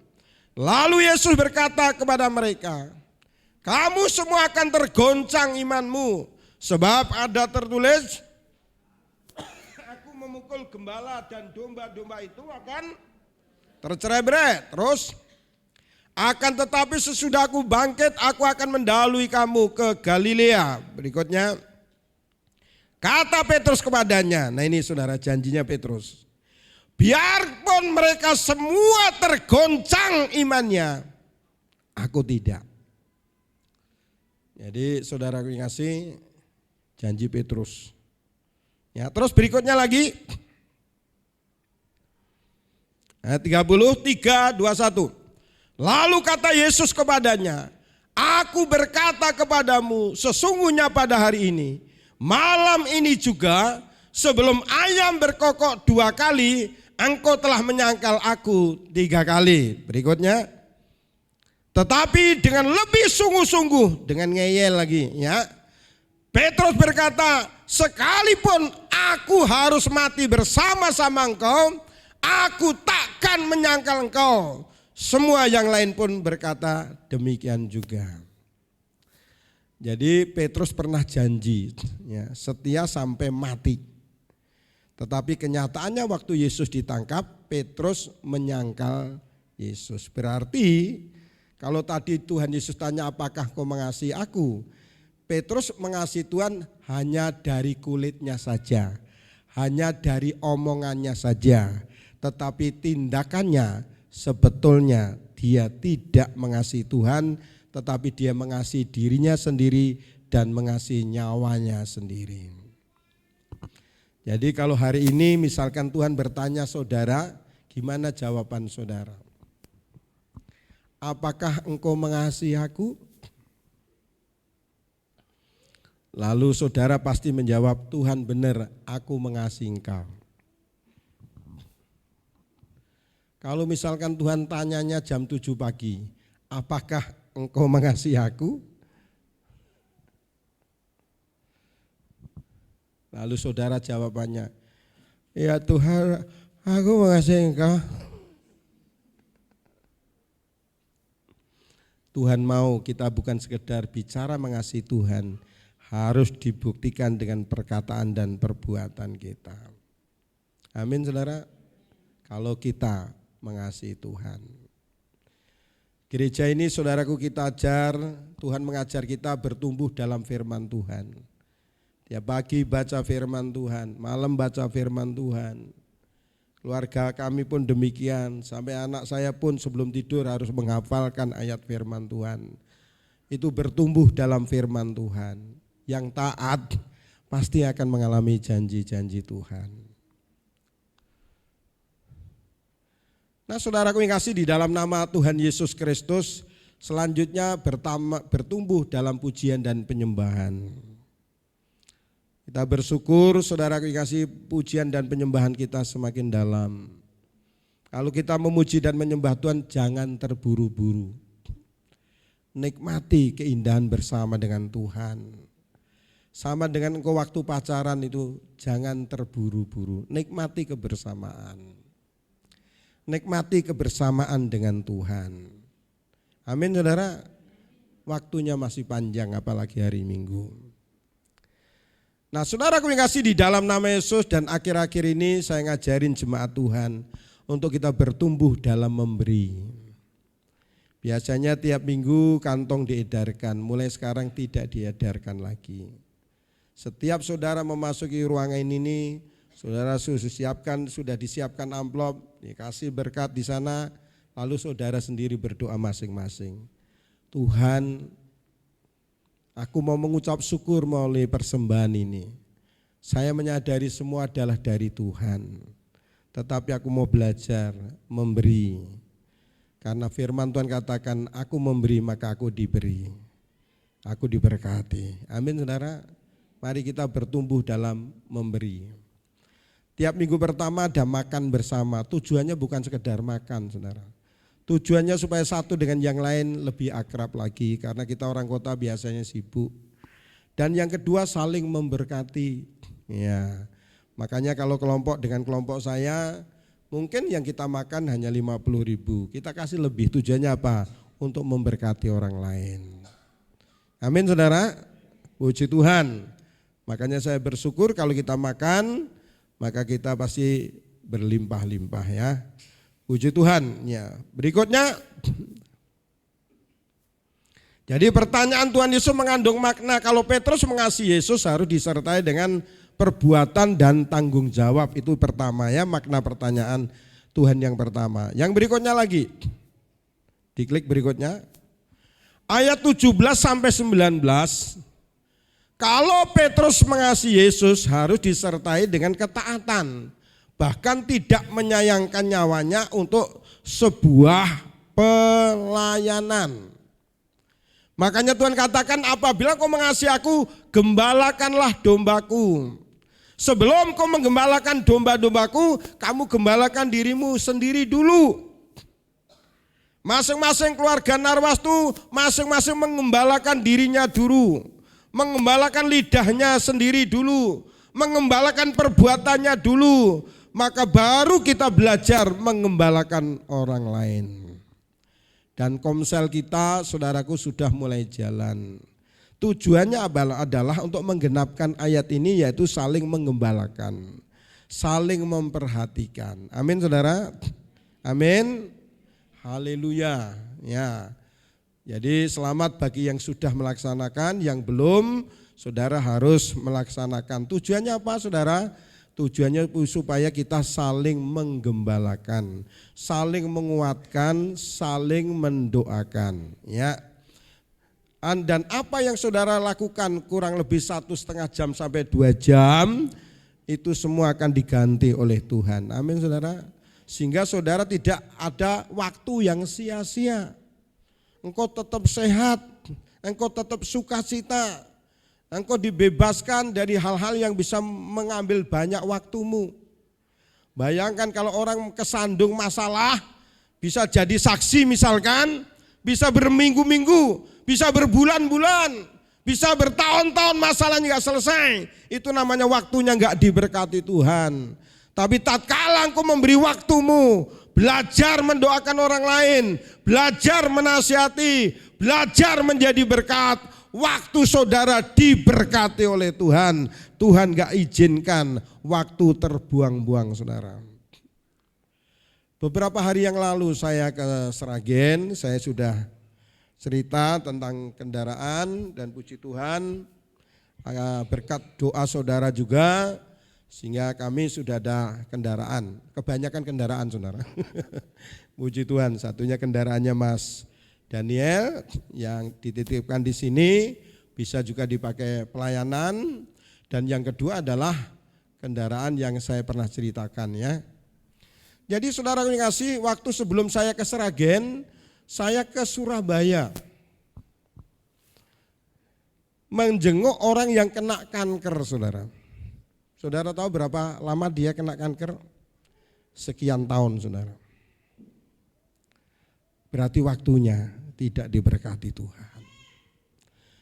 Speaker 3: Lalu Yesus berkata kepada mereka, kamu semua akan tergoncang imanmu, sebab ada tertulis, aku memukul gembala dan domba-domba itu akan tercerai-berai. Terus, akan tetapi sesudah aku bangkit, aku akan mendahului kamu ke Galilea. Berikutnya, kata Petrus kepadanya, nah ini saudara janjinya Petrus. Biarpun mereka semua tergoncang imannya, aku tidak. Jadi saudaraku yang kasih, janji Petrus. Ya, terus berikutnya lagi. Ayat 33, 21. Lalu kata Yesus kepadanya, aku berkata kepadamu, sesungguhnya pada hari ini, malam ini juga, sebelum ayam berkokok 2 kali, engkau telah menyangkal aku 3 kali. Berikutnya, tetapi dengan lebih sungguh-sungguh, dengan ngeyel lagi ya. Petrus berkata, sekalipun aku harus mati bersama-sama engkau, aku takkan menyangkal engkau. Semua yang lain pun berkata demikian juga. Jadi Petrus pernah janji ya, setia sampai mati. Tetapi kenyataannya waktu Yesus ditangkap, Petrus menyangkal Yesus. Berarti kalau tadi Tuhan Yesus tanya apakah kau mengasihi aku, Petrus mengasihi Tuhan hanya dari kulitnya saja, hanya dari omongannya saja. Tetapi tindakannya sebetulnya dia tidak mengasihi Tuhan, tetapi dia mengasihi dirinya sendiri dan mengasihi nyawanya sendiri. Jadi kalau hari ini misalkan Tuhan bertanya saudara, gimana jawaban saudara? Apakah engkau mengasihi aku? Lalu saudara pasti menjawab, Tuhan benar, aku mengasihi engkau. Kalau misalkan Tuhan tanyanya jam 7 pagi, apakah engkau mengasihi aku? Lalu saudara jawabannya, ya Tuhan, aku mengasihi engkau. Tuhan mau kita bukan sekedar bicara mengasihi Tuhan, harus dibuktikan dengan perkataan dan perbuatan kita. Amin saudara. Kalau kita mengasihi Tuhan. Gereja ini saudaraku kita ajar, Tuhan mengajar kita bertumbuh dalam firman Tuhan. Tiap pagi baca firman Tuhan, malam baca firman Tuhan. Keluarga kami pun demikian, sampai anak saya pun sebelum tidur harus menghafalkan ayat firman Tuhan. Itu bertumbuh dalam firman Tuhan. Yang taat pasti akan mengalami janji-janji Tuhan. Nah saudaraku yang kasih, di dalam nama Tuhan Yesus Kristus, selanjutnya bertumbuh dalam pujian dan penyembahan. Kita bersyukur saudaraku yang kasih, pujian dan penyembahan kita semakin dalam. Kalau kita memuji dan menyembah Tuhan, jangan terburu-buru. Nikmati keindahan bersama dengan Tuhan. Sama dengan engkau waktu pacaran itu, jangan terburu-buru. Nikmati kebersamaan. Nikmati kebersamaan dengan Tuhan. Amin saudara. Waktunya masih panjang, apalagi hari Minggu. Nah saudaraku yang kasih, di dalam nama Yesus, dan akhir-akhir ini saya ngajarin jemaat Tuhan untuk kita bertumbuh dalam memberi. Biasanya tiap minggu kantong diedarkan, mulai sekarang tidak diedarkan lagi. Setiap saudara memasuki ruangan ini, saudara sudah disiapkan amplop, dikasih berkat di sana, lalu saudara sendiri berdoa masing-masing. Tuhan, aku mau mengucap syukur melalui persembahan ini. Saya menyadari semua adalah dari Tuhan, tetapi aku mau belajar memberi. Karena firman Tuhan katakan, aku memberi maka aku diberi, aku diberkati. Amin saudara. Mari kita bertumbuh dalam memberi. Tiap minggu pertama ada makan bersama. Tujuannya bukan sekedar makan saudara. Tujuannya supaya satu dengan yang lain lebih akrab lagi. Karena kita orang kota biasanya sibuk. Dan yang kedua saling memberkati. Ya, makanya kalau kelompok dengan kelompok saya, mungkin yang kita makan hanya 50.000. Kita kasih lebih, tujuannya apa? Untuk memberkati orang lain. Amin saudara. Puji Tuhan. Makanya saya bersyukur kalau kita makan, maka kita pasti berlimpah-limpah ya. Puji Tuhan. Ya. Berikutnya, jadi pertanyaan Tuhan Yesus mengandung makna. Kalau Petrus mengasihi Yesus harus disertai dengan perbuatan dan tanggung jawab. Itu pertama ya, makna pertanyaan Tuhan yang pertama. Yang berikutnya lagi, diklik berikutnya. Ayat 17 sampai 19. Kalau Petrus mengasihi Yesus harus disertai dengan ketaatan, bahkan tidak menyayangkan nyawanya untuk sebuah pelayanan. Makanya Tuhan katakan, apabila kau mengasihi aku, gembalakanlah dombaku. Sebelum kau menggembalakan domba-dombaku, kamu gembalakan dirimu sendiri dulu. Masing-masing keluarga Narwastu, masing-masing mengembalakan dirinya dulu. Mengembalakan lidahnya sendiri dulu, mengembalakan perbuatannya dulu, maka baru kita belajar mengembalakan orang lain. Dan komsel kita, saudaraku, sudah mulai jalan. Tujuannya adalah untuk menggenapkan ayat ini, yaitu saling mengembalakan, saling memperhatikan. Amin saudara, amin, haleluya ya. Jadi selamat bagi yang sudah melaksanakan, yang belum, saudara harus melaksanakan. Tujuannya apa saudara? Tujuannya supaya kita saling menggembalakan, saling menguatkan, saling mendoakan. Ya. Dan apa yang saudara lakukan kurang lebih 1,5 jam sampai 2 jam, itu semua akan diganti oleh Tuhan. Amin saudara. Sehingga saudara tidak ada waktu yang sia-sia. Engkau tetap sehat, engkau tetap sukacita, engkau dibebaskan dari hal-hal yang bisa mengambil banyak waktumu. Bayangkan kalau orang kesandung masalah, bisa jadi saksi misalkan, bisa berminggu-minggu, bisa berbulan-bulan, bisa bertahun-tahun masalahnya gak selesai. Itu namanya waktunya gak diberkati Tuhan. Tapi tatkala engkau memberi waktumu, belajar mendoakan orang lain, belajar menasihati, belajar menjadi berkat, waktu saudara diberkati oleh Tuhan. Tuhan gak izinkan waktu terbuang-buang saudara. Beberapa hari yang lalu saya ke Sragen, saya sudah cerita tentang kendaraan dan puji Tuhan, berkat doa saudara juga, sehingga kami sudah ada kendaraan, kebanyakan kendaraan saudara. Puji Tuhan, satunya kendaraannya Mas Daniel yang dititipkan di sini, bisa juga dipakai pelayanan. Dan yang kedua adalah kendaraan yang saya pernah ceritakan ya. Jadi saudara yang kasih, waktu sebelum saya ke Sragen, saya ke Surabaya. Menjenguk orang yang kena kanker, saudara. Saudara tahu berapa lama dia kena kanker? Sekian tahun, saudara. Berarti waktunya tidak diberkati Tuhan.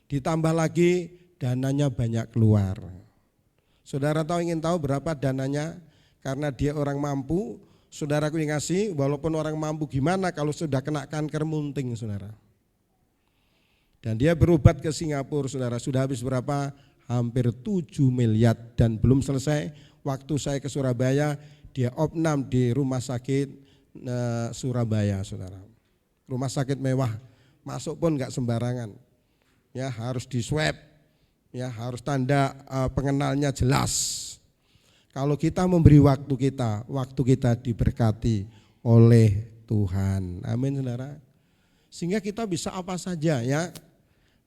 Speaker 3: Ditambah lagi dananya banyak keluar. Saudara ingin tahu berapa dananya? Karena dia orang mampu. Saudaraku yang ngasih, walaupun orang mampu gimana kalau sudah kena kanker munting, saudara. Dan dia berobat ke Singapura, saudara. Sudah habis berapa? Hampir 7 miliar dan belum selesai. Waktu saya ke Surabaya, dia opnam di rumah sakit Surabaya, saudara. Rumah sakit mewah, masuk pun enggak sembarangan. Ya, harus di swab, ya, harus tanda pengenalnya jelas. Kalau kita memberi waktu kita diberkati oleh Tuhan. Amin, saudara. Sehingga kita bisa apa saja, ya.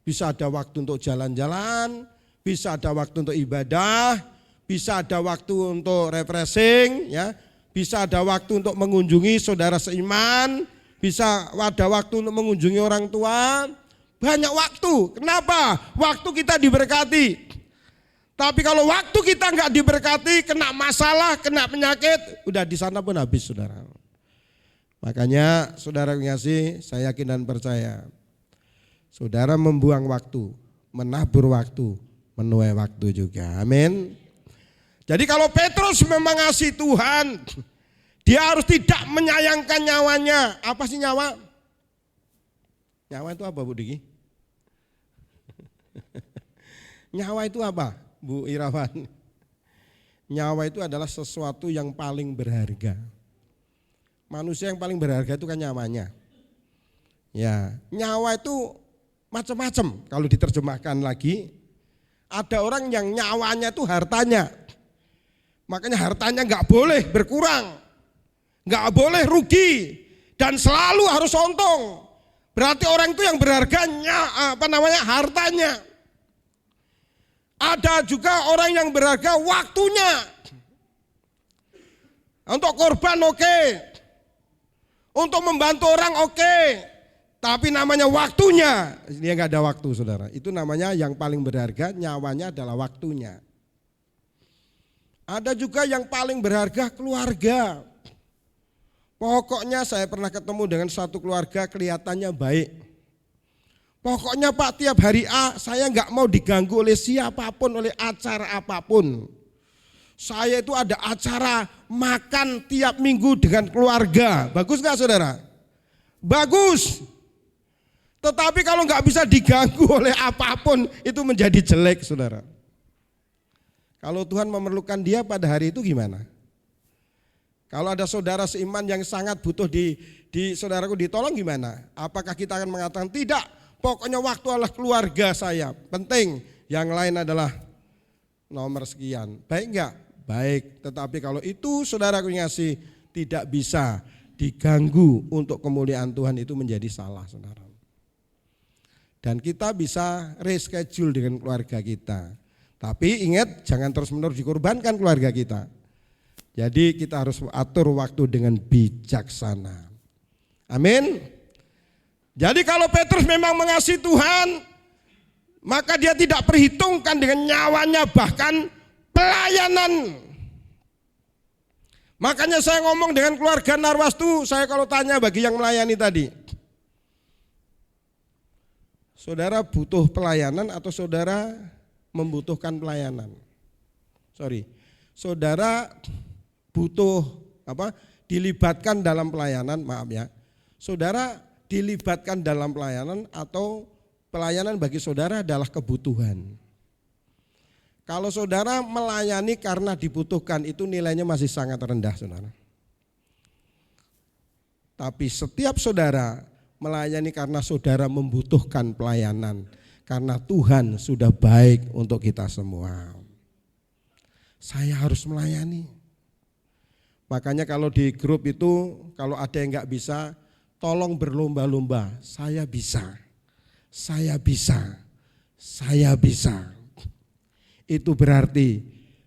Speaker 3: Bisa ada waktu untuk jalan-jalan, bisa ada waktu untuk ibadah, bisa ada waktu untuk refreshing, ya. Bisa ada waktu untuk mengunjungi saudara seiman, bisa ada waktu untuk mengunjungi orang tua. Banyak waktu. Kenapa? Waktu kita diberkati. Tapi kalau waktu kita enggak diberkati, kena masalah, kena penyakit, udah di sana pun habis, saudara. Makanya saudara ngasih, saya yakin dan percaya, saudara membuang waktu, menabur waktu, menuai waktu juga. Amin. Jadi kalau Petrus memang ngasih Tuhan, dia harus tidak menyayangkan nyawanya. Apa sih nyawa? Nyawa itu apa, Bu Diki? Nyawa itu apa, Bu Irawan? Nyawa itu adalah sesuatu yang paling berharga. Manusia yang paling berharga itu kan nyawanya. Ya, nyawa itu macam-macam. Kalau diterjemahkan lagi, ada orang yang nyawanya itu hartanya. Makanya hartanya nggak boleh berkurang, nggak boleh rugi, dan selalu harus untung. Berarti orang itu yang berharganya hartanya. Ada juga orang yang berharga waktunya. Untuk korban oke. Untuk membantu orang oke. Tapi namanya waktunya, dia nggak ada waktu, saudara. Itu namanya yang paling berharga, nyawanya adalah waktunya. Ada juga yang paling berharga keluarga. Pokoknya saya pernah ketemu dengan suatu keluarga kelihatannya baik. Pokoknya Pak, tiap hari saya nggak mau diganggu oleh siapapun, oleh acara apapun. Saya itu ada acara makan tiap minggu dengan keluarga. Bagus nggak, saudara? Bagus. Tetapi kalau nggak bisa diganggu oleh apapun, itu menjadi jelek, saudara. Kalau Tuhan memerlukan dia pada hari itu gimana? Kalau ada saudara seiman yang sangat butuh di saudaraku ditolong gimana? Apakah kita akan mengatakan tidak? Pokoknya waktu adalah keluarga saya, penting. Yang lain adalah nomor sekian. Baik enggak? Baik. Tetapi kalau itu saudaraku ngasih tidak bisa diganggu untuk kemuliaan Tuhan, itu menjadi salah, saudara. Dan kita bisa reschedule dengan keluarga kita. Tapi ingat, jangan terus-menerus dikorbankan keluarga kita. Jadi kita harus atur waktu dengan bijaksana. Amin. Jadi kalau Petrus memang mengasihi Tuhan, maka dia tidak perhitungkan dengan nyawanya, bahkan pelayanan. Makanya saya ngomong dengan keluarga Narwastu, saya kalau tanya bagi yang melayani tadi, saudara butuh pelayanan atau saudara membutuhkan pelayanan? Saudara butuh dilibatkan dalam pelayanan, maaf ya. Saudara dilibatkan dalam pelayanan atau pelayanan bagi saudara adalah kebutuhan. Kalau saudara melayani karena dibutuhkan, itu nilainya masih sangat rendah, saudara. Tapi setiap saudara melayani karena saudara membutuhkan pelayanan, karena Tuhan sudah baik untuk kita semua. Saya harus melayani. Makanya kalau di grup itu, kalau ada yang nggak bisa, tolong berlomba-lomba. Saya bisa, saya bisa, saya bisa. Itu berarti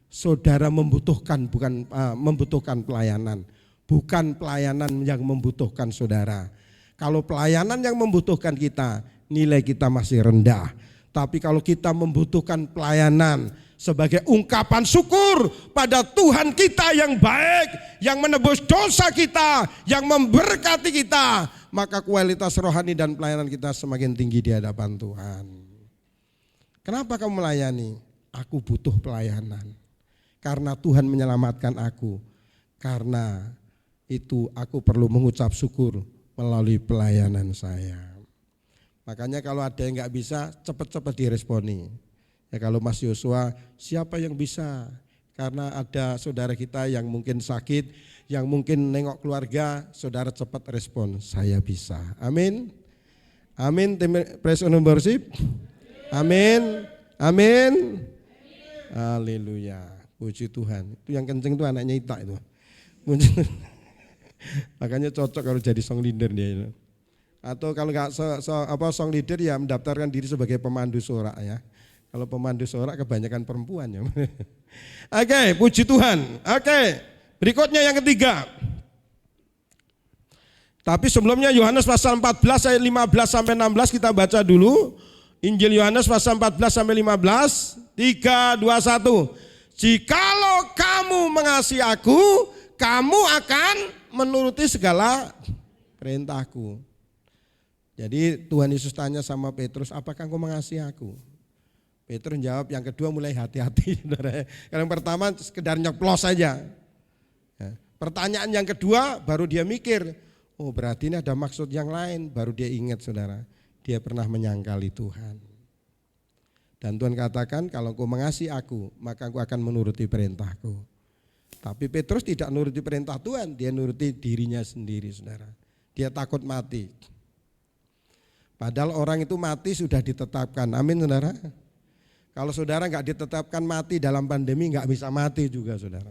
Speaker 3: saudara membutuhkan, bukan membutuhkan pelayanan, bukan pelayanan yang membutuhkan saudara. Kalau pelayanan yang membutuhkan kita, nilai kita masih rendah. Tapi kalau kita membutuhkan pelayanan sebagai ungkapan syukur pada Tuhan kita yang baik, yang menebus dosa kita, yang memberkati kita, maka kualitas rohani dan pelayanan kita semakin tinggi di hadapan Tuhan. Kenapa kamu melayani? Aku butuh pelayanan. Karena Tuhan menyelamatkan aku. Karena itu aku perlu mengucap syukur melalui pelayanan saya. Makanya kalau ada yang gak bisa, cepat-cepat diresponi. Ya kalau Mas Yosua, siapa yang bisa? Karena ada saudara kita yang mungkin sakit, yang mungkin nengok keluarga, saudara cepat respon, saya bisa. Amin. Amin, tim praise and worship. Amin. Amin. Haleluya. Puji Tuhan. Itu yang kenceng itu anaknya Ita itu. Makanya cocok kalau jadi song leader dia itu. Atau kalau nggak song leader ya mendaftarkan diri sebagai pemandu sorak ya. Kalau pemandu sorak kebanyakan perempuan ya. Oke, puji Tuhan. Oke, berikutnya yang ketiga. Tapi sebelumnya Yohanes pasal 14 ayat 15 sampai 16 kita baca dulu. Injil Yohanes pasal 14 sampai 15. 3, 2, 1. Jikalau kamu mengasihi aku, kamu akan menuruti segala perintahku. Jadi Tuhan Yesus tanya sama Petrus, apakah engkau mengasihi aku? Petrus jawab, yang kedua mulai hati-hati. Yang pertama sekedar nyeplos saja. Pertanyaan yang kedua baru dia mikir, oh berarti ini ada maksud yang lain. Baru dia ingat saudara, dia pernah menyangkali Tuhan. Dan Tuhan katakan, kalau engkau mengasihi aku, maka engkau akan menuruti perintahku. Tapi Petrus tidak menuruti perintah Tuhan, dia menuruti dirinya sendiri saudara. Dia takut mati. Padahal orang itu mati sudah ditetapkan, amin saudara. Kalau saudara nggak ditetapkan mati dalam pandemi, nggak bisa mati juga saudara.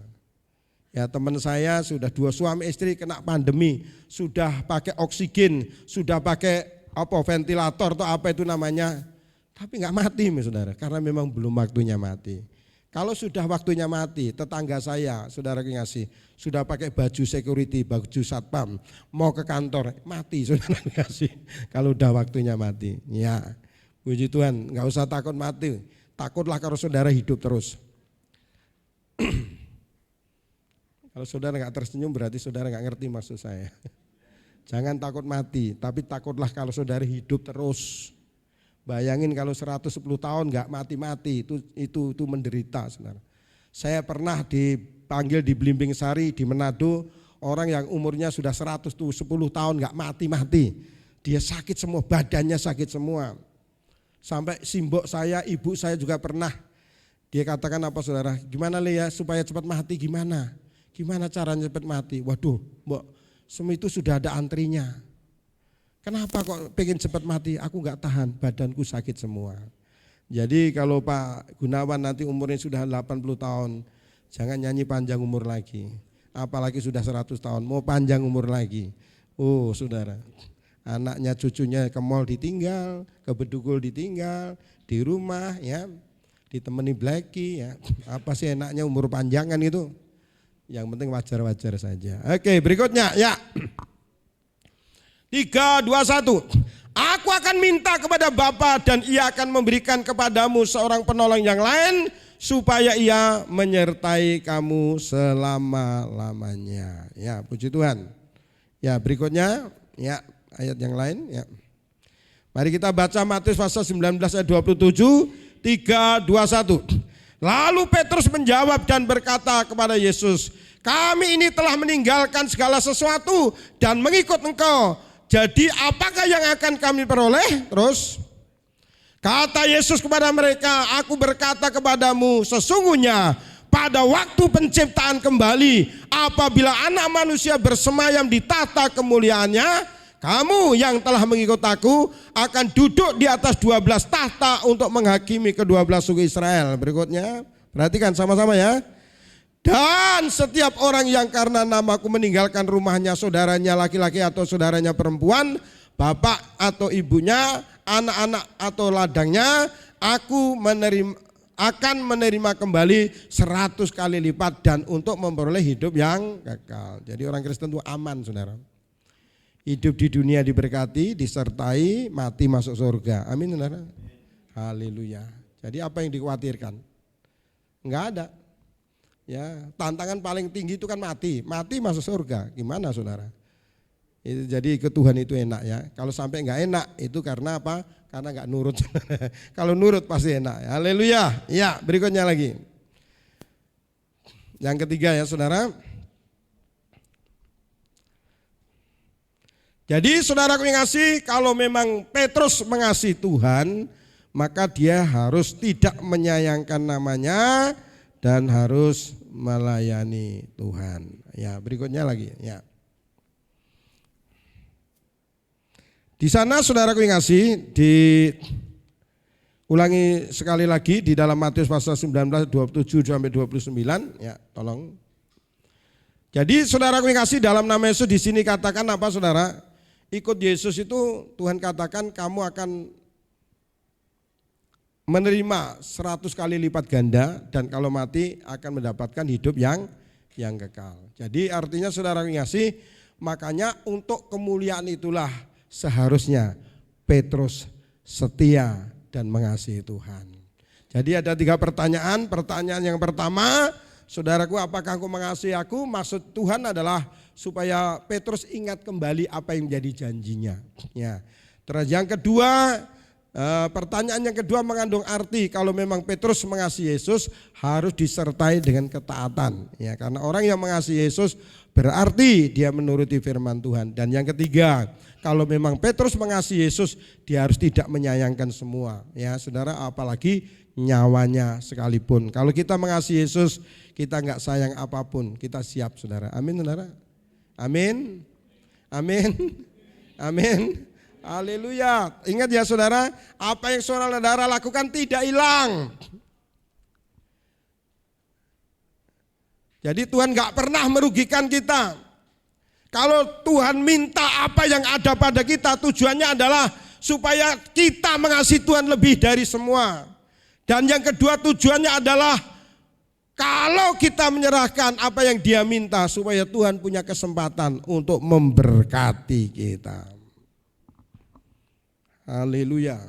Speaker 3: Ya teman saya sudah 2 suami istri kena pandemi, sudah pakai oksigen, sudah pakai ventilator atau apa itu namanya, tapi nggak mati saudara, karena memang belum waktunya mati. Kalau sudah waktunya mati, tetangga saya, saudara ngasih, sudah pakai baju security, baju satpam, mau ke kantor, mati saudara ngasih. Kalau udah waktunya mati, ya puji Tuhan, nggak usah takut mati, takutlah kalau saudara hidup terus. Kalau saudara nggak tersenyum berarti saudara nggak ngerti maksud saya. Jangan takut mati, tapi takutlah kalau saudara hidup terus. Bayangin kalau 110 tahun nggak mati-mati, itu menderita saudara. Saya pernah dipanggil di Blimbing Sari di Manado, orang yang umurnya sudah 110 tahun nggak mati-mati. Dia sakit semua, badannya sakit semua. Sampai simbok saya, ibu saya juga pernah. Dia katakan apa saudara, gimana Le ya supaya cepat mati gimana? Gimana caranya cepat mati? Waduh, Mbok, semua itu sudah ada antrinya. Kenapa kok pengen cepat mati? Aku nggak tahan, badanku sakit semua. Jadi kalau Pak Gunawan nanti umurnya sudah 80 tahun, jangan nyanyi panjang umur lagi. Apalagi sudah 100 tahun, mau panjang umur lagi. Oh saudara, anaknya cucunya ke mall ditinggal, ke bedugul ditinggal, di rumah ya, ditemani Blacky ya. Apa sih enaknya umur panjangan itu? Yang penting wajar-wajar saja. Oke, berikutnya ya. 3, 2, 1. Aku akan minta kepada Bapa dan ia akan memberikan kepadamu seorang penolong yang lain supaya ia menyertai kamu selama-lamanya. Ya, puji Tuhan. Ya, berikutnya ya ayat yang lain ya. Mari kita baca Matius pasal 19 ayat 27, 3, 2, 1. Lalu Petrus menjawab dan berkata kepada Yesus, kami ini telah meninggalkan segala sesuatu dan mengikut Engkau. Jadi apakah yang akan kami peroleh? Terus kata Yesus kepada mereka, aku berkata kepadamu, sesungguhnya pada waktu penciptaan kembali, apabila anak manusia bersemayam di tahta kemuliaannya, kamu yang telah mengikut aku akan duduk di atas 12 tahta untuk menghakimi ke-12 suku Israel. Berikutnya, perhatikan sama-sama ya. Dan setiap orang yang karena namaku meninggalkan rumahnya, saudaranya laki-laki atau saudaranya perempuan, bapak atau ibunya, anak-anak atau ladangnya, akan menerima kembali 100 kali lipat dan untuk memperoleh hidup yang kekal. Jadi orang Kristen itu aman, saudara. Hidup di dunia diberkati, disertai, mati masuk surga. Amin, saudara. Haleluya. Jadi apa yang dikhawatirkan? Enggak ada. Ya, tantangan paling tinggi itu kan mati masuk surga. Gimana, saudara? Itu jadi ikut Tuhan itu enak ya. Kalau sampai enggak enak itu karena apa? Karena enggak nurut. Kalau nurut pasti enak. Haleluya. Ya, berikutnya lagi. Yang ketiga ya, saudara. Jadi saudaraku yang kasih, kalau memang Petrus mengasihi Tuhan, maka dia harus tidak menyayangkan namanya dan harus melayani Tuhan. Ya, berikutnya lagi ya. Di sana saudaraku yang kasih, diulangi sekali lagi di dalam Matius pasal 19 27 sampai 29 ya, tolong. Jadi saudaraku yang kasih, dalam nama Yesus di sini katakan apa, saudara? Ikut Yesus itu Tuhan katakan kamu akan menerima 100 kali lipat ganda dan kalau mati akan mendapatkan hidup yang kekal. Jadi artinya saudara ngasih, makanya untuk kemuliaan itulah seharusnya Petrus setia dan mengasihi Tuhan. Jadi ada 3 pertanyaan. Pertanyaan yang pertama, saudaraku, apakah engkau mengasihi aku? Maksud Tuhan adalah supaya Petrus ingat kembali apa yang menjadi janjinya. Ya. Terus yang kedua, pertanyaan yang kedua mengandung arti kalau memang Petrus mengasihi Yesus harus disertai dengan ketaatan. Ya, karena orang yang mengasihi Yesus berarti dia menuruti firman Tuhan. Dan yang ketiga, kalau memang Petrus mengasihi Yesus, dia harus tidak menyayangkan semua. Ya, saudara, apalagi nyawanya sekalipun. Kalau kita mengasihi Yesus, kita enggak sayang apapun, kita siap, saudara. Amin, saudara. Amin. Amin. Amin. Haleluya. Ingat ya, saudara, apa yang saudara lakukan tidak hilang. Jadi Tuhan enggak pernah merugikan kita. Kalau Tuhan minta apa yang ada pada kita, tujuannya adalah supaya kita mengasihi Tuhan lebih dari semua. Dan yang kedua tujuannya adalah kalau kita menyerahkan apa yang Dia minta supaya Tuhan punya kesempatan untuk memberkati kita. Haleluya.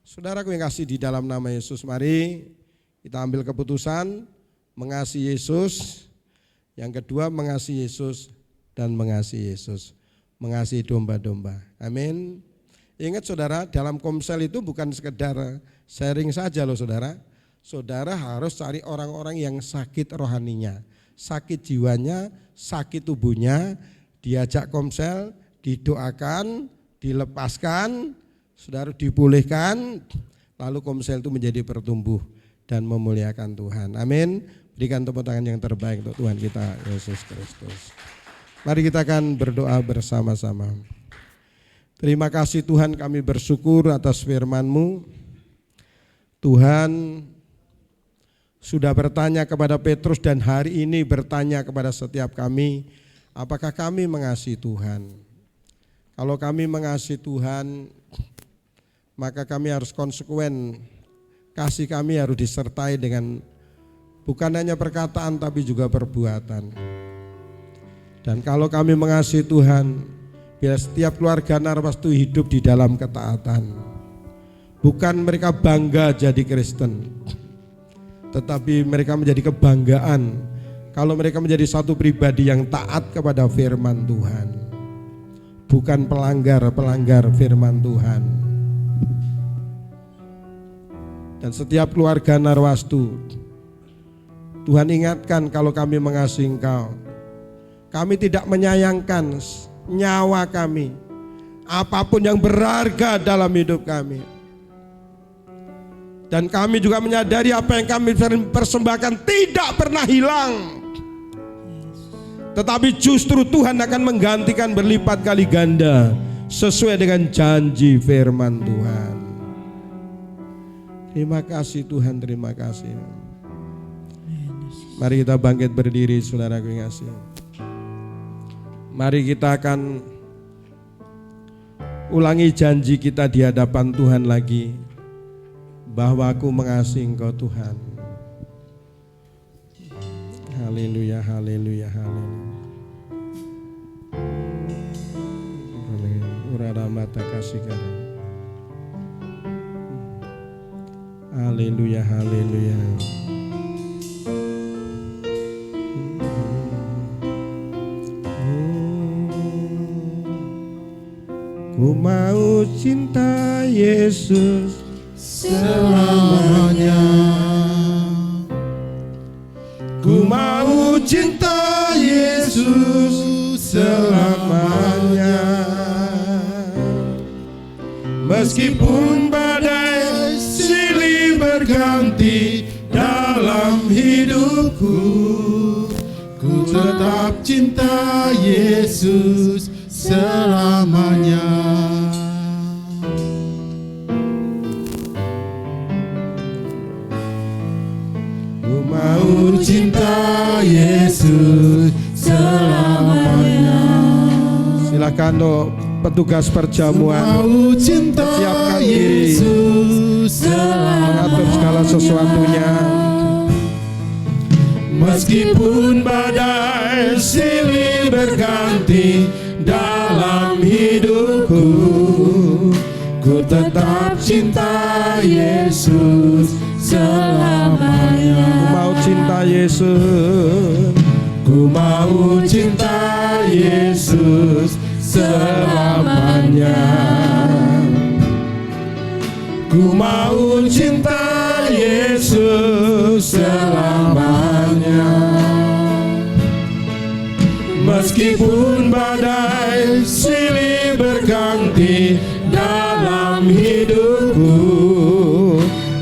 Speaker 3: Saudaraku yang kasih di dalam nama Yesus, mari kita ambil keputusan mengasihi Yesus. Yang kedua mengasihi Yesus dan mengasihi Yesus. Mengasihi domba-domba. Amin. Ingat saudara, dalam komsel itu bukan sekedar sharing saja loh saudara. Saudara harus cari orang-orang yang sakit rohaninya, sakit jiwanya, sakit tubuhnya, diajak komsel, didoakan, dilepaskan, saudara dipulihkan, lalu komsel itu menjadi bertumbuh dan memuliakan Tuhan. Amin. Berikan tepuk tangan yang terbaik untuk Tuhan kita Yesus Kristus. Mari kita akan berdoa bersama-sama. Terima kasih Tuhan, kami bersyukur atas firman-Mu. Tuhan sudah bertanya kepada Petrus dan hari ini bertanya kepada setiap kami, apakah kami mengasihi Tuhan? Kalau kami mengasihi Tuhan, maka kami harus konsekuen. Kasih kami harus disertai dengan bukan hanya perkataan tapi juga perbuatan. Dan kalau kami mengasihi Tuhan, biar setiap keluarga Narwastu hidup di dalam ketaatan. Bukan mereka bangga jadi Kristen, tetapi mereka menjadi kebanggaan kalau mereka menjadi satu pribadi yang taat kepada firman Tuhan. Bukan pelanggar firman Tuhan. Dan setiap keluarga Narwastu, Tuhan ingatkan kalau kami mengasihi Engkau, kami tidak menyayangkan nyawa kami, apapun yang berharga dalam hidup kami. Dan kami juga menyadari apa yang kami persembahkan tidak pernah hilang, tetapi justru Tuhan akan menggantikan berlipat kali ganda sesuai dengan janji firman Tuhan. Terima kasih Tuhan, terima kasih. Mari kita bangkit berdiri, saudaraku yang kasih. Mari kita akan ulangi janji kita di hadapan Tuhan lagi. bahwa aku mengasihi Engkau Tuhan. Haleluya, haleluya, haleluya. Urada mata kasih garam. Haleluya, haleluya. Ku mau cinta Yesus
Speaker 1: selamanya.
Speaker 3: Ku mau cinta Yesus selamanya. Meskipun badai silih berganti dalam hidupku,
Speaker 1: Ku tetap cinta Yesus selamanya.
Speaker 3: ku mau
Speaker 1: Cinta Yesus selamanya.
Speaker 3: Silakan petugas perjamuan
Speaker 1: Mau cinta
Speaker 3: siapkan diri,
Speaker 1: Yesus
Speaker 3: mengatur segala sesuatunya. Meskipun badai silih berganti dalam hidupku, ku tetap cinta Yesus selamanya. Ku mau cinta Yesus, ku mau cinta Yesus selamanya. Ku mau cinta Yesus selamanya. Meskipun badai silih berganti dalam hidupku,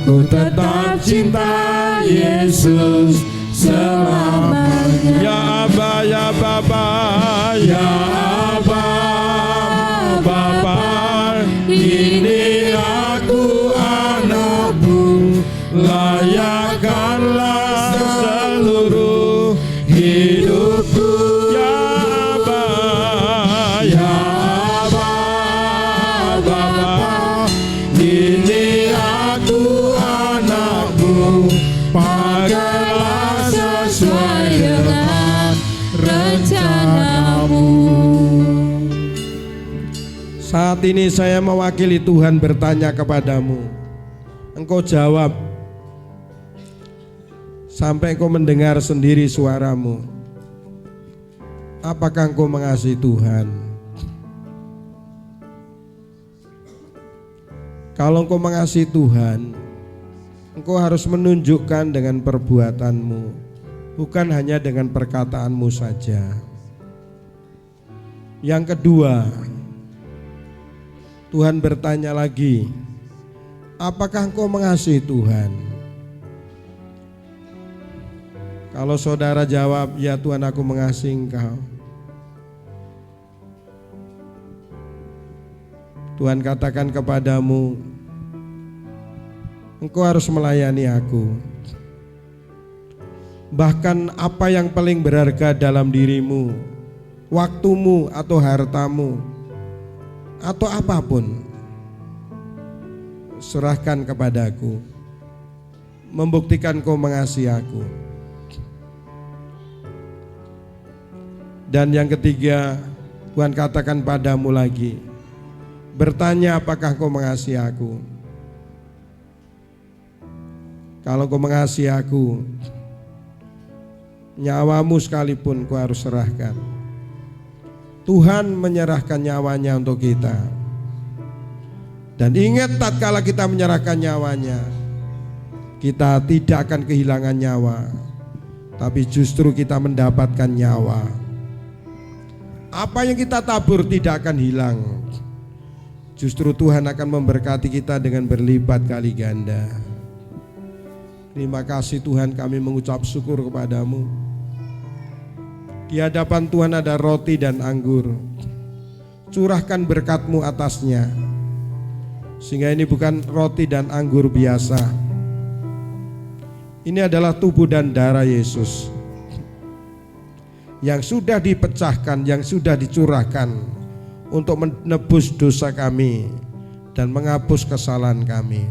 Speaker 3: ku tetap cinta Yesus selamanya. Ya Aba, ya Bapa, ya Aba, Bapa, ini aku anakmu, layakkanlah seluruh hidupku. Ya Aba, ya Aba, Bapa, ini aku anakmu, pakailah sesuai dengan rencanamu. Saat ini saya mewakili Tuhan bertanya kepadamu. Engkau jawab sampai engkau mendengar sendiri suaramu. Apakah engkau mengasihi Tuhan? Kalau engkau mengasihi Tuhan, engkau harus menunjukkan dengan perbuatanmu, bukan hanya dengan perkataanmu saja. Yang kedua, Tuhan bertanya lagi, apakah engkau mengasihi Tuhan? Kalau saudara jawab, ya Tuhan aku mengasihi Engkau, Tuhan katakan kepadamu, engkau harus melayani aku. Bahkan apa yang paling berharga dalam dirimu, waktumu atau hartamu, atau apapun, serahkan kepadaku, membuktikan kau mengasihi aku. Dan yang ketiga, Tuhan katakan padamu lagi, bertanya apakah kau mengasihi aku. Kalau kau mengasihi aku, nyawamu sekalipun kau harus serahkan. Tuhan menyerahkan nyawanya untuk kita. Dan ingat, tatkala kita menyerahkan nyawanya, kita tidak akan kehilangan nyawa, tapi justru kita mendapatkan nyawa. Apa yang kita tabur tidak akan hilang. Justru Tuhan akan memberkati kita dengan berlipat kali ganda. Terima kasih Tuhan, kami mengucap syukur kepadamu. Di hadapan Tuhan ada roti dan anggur. Curahkan berkat-Mu atasnya, sehingga ini bukan roti dan anggur biasa. Ini adalah tubuh dan darah Yesus yang sudah dipecahkan, yang sudah dicurahkan untuk menebus dosa kami dan menghapus kesalahan kami.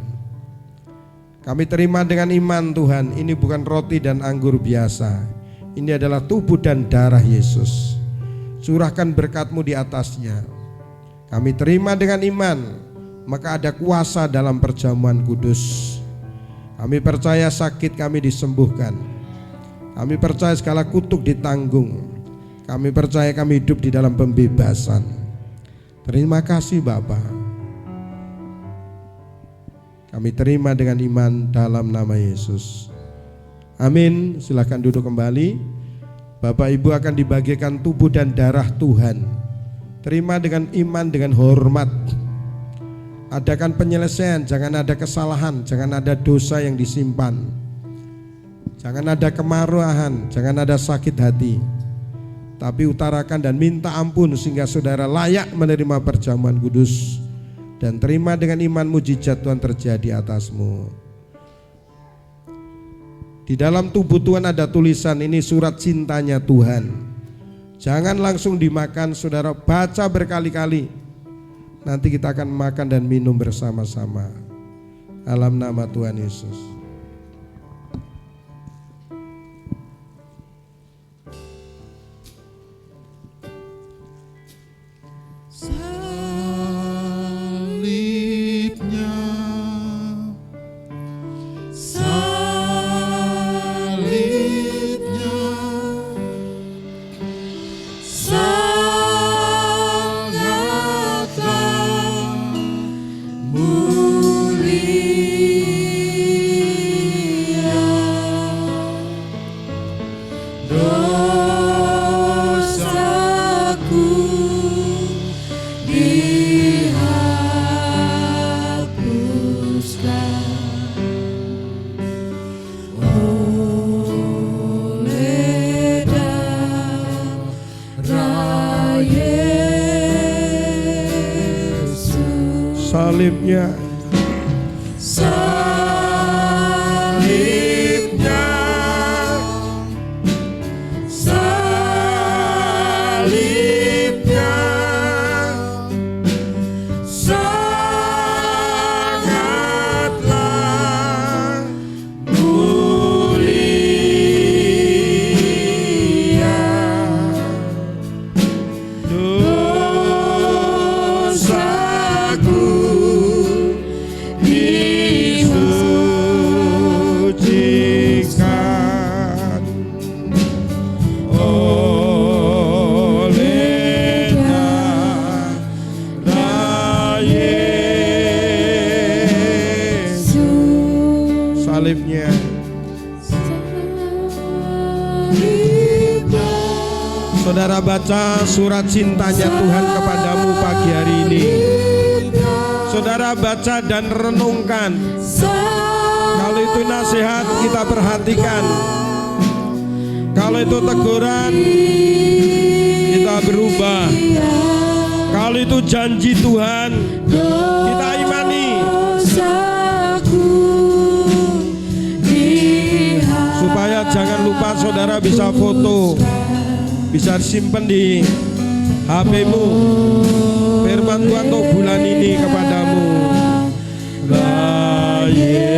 Speaker 3: Kami terima dengan iman Tuhan, ini bukan roti dan anggur biasa. Ini adalah tubuh dan darah Yesus. Curahkan berkat-Mu di atasnya. Kami terima dengan iman, maka ada kuasa dalam perjamuan kudus. Kami percaya sakit kami disembuhkan. Kami percaya segala kutuk ditanggung. Kami percaya kami hidup di dalam pembebasan. Terima kasih Bapa. Kami terima dengan iman dalam nama Yesus. Amin. Silakan duduk kembali. Bapak Ibu akan dibagikan tubuh dan darah Tuhan. Terima dengan iman, dengan hormat. Adakan penyelesaian, jangan ada kesalahan, jangan ada dosa yang disimpan. Jangan ada kemarahan, jangan ada sakit hati. Tapi utarakan dan minta ampun sehingga saudara layak menerima perjamuan kudus. Dan terima dengan iman mujizat Tuhan terjadi atasmu. Di dalam tubuh Tuhan ada tulisan, ini surat cintanya Tuhan. Jangan langsung dimakan, saudara baca berkali-kali. Nanti kita akan makan dan minum bersama-sama. Dalam nama Tuhan Yesus. Salibnya, salibnya, salibnya, sangatlah mulia. Salibnya, saudara baca surat cintanya Tuhan kepadamu pagi hari ini. Saudara baca dan renungkan. Kalau itu nasihat kita perhatikan. Kalau itu teguran kita berubah. Kalau itu janji Tuhan kita imani. Supaya jangan lupa saudara bisa foto, bisa simpen di HP-mu. Firman Tuhan untuk bulan ini kepadamu. Yesus,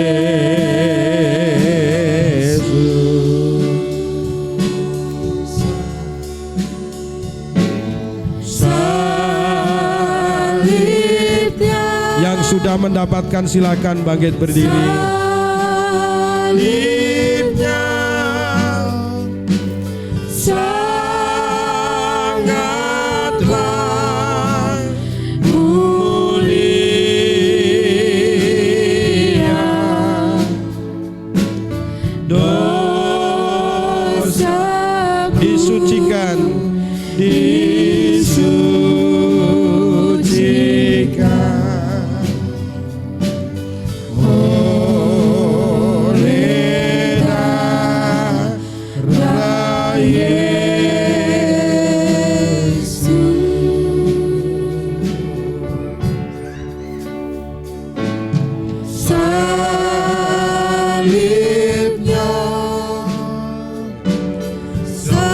Speaker 3: salibnya. Yang sudah mendapatkan silakan bangkit berdiri. Salibnya sangatlah mulia, dosa disucikan, disucikan. Salibnya, salibnya.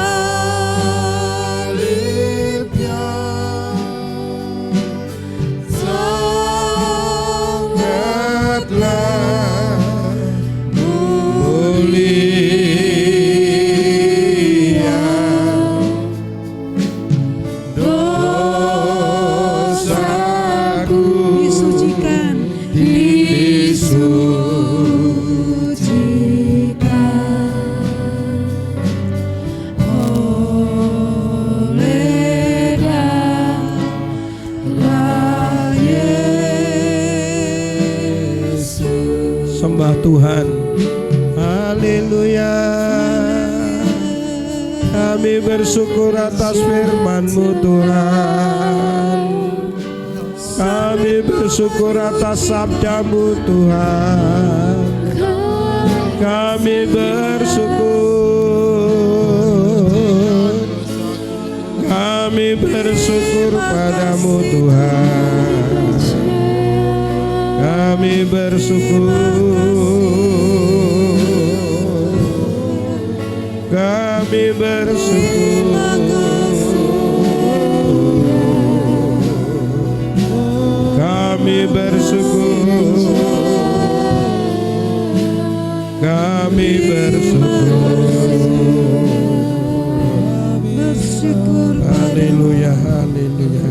Speaker 3: sembah Tuhan. Haleluya. Kami bersyukur atas firman-Mu Tuhan. Kami bersyukur atas sabda-Mu Tuhan. Kami bersyukur. Kami bersyukur padamu Tuhan. Kami bersyukur. Kami bersyukur. Kami bersyukur. Kami bersyukur. Haleluya, haleluya.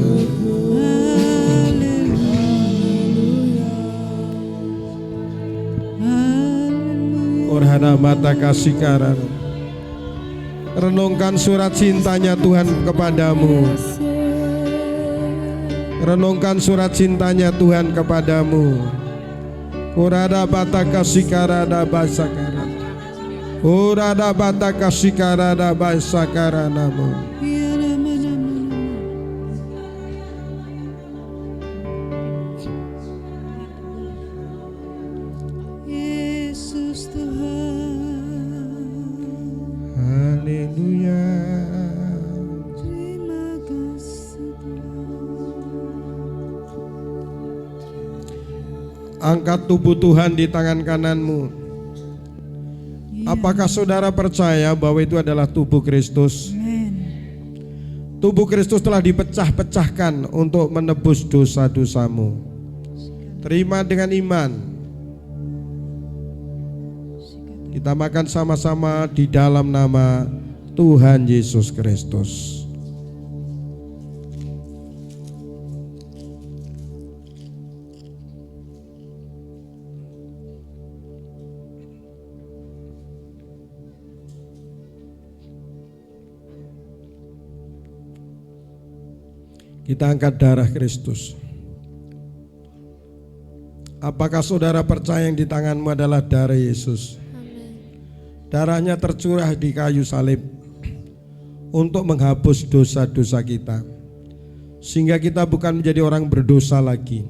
Speaker 3: Orhana mata kasih karan. Renungkan surat cintanya Tuhan kepadamu. Renungkan surat cintanya Tuhan kepadamu. Orada bata kasih karada basakara. Orada bata kasih karada basakara namo.
Speaker 2: Yesus Tuhan.
Speaker 3: Haleluya.
Speaker 2: Terima kasih
Speaker 3: Angkat tubuh Tuhan di tangan kananmu. Apakah saudara percaya bahwa itu adalah tubuh Kristus? Tubuh Kristus telah dipecah-pecahkan untuk menebus dosa-dosamu. Terima dengan iman. Kita makan sama-sama di dalam nama Tuhan Yesus Kristus. Kita angkat darah Kristus. Apakah saudara percaya yang di tanganmu adalah darah Yesus? Darahnya tercurah di kayu salib untuk menghapus dosa-dosa kita, sehingga kita bukan menjadi orang berdosa lagi,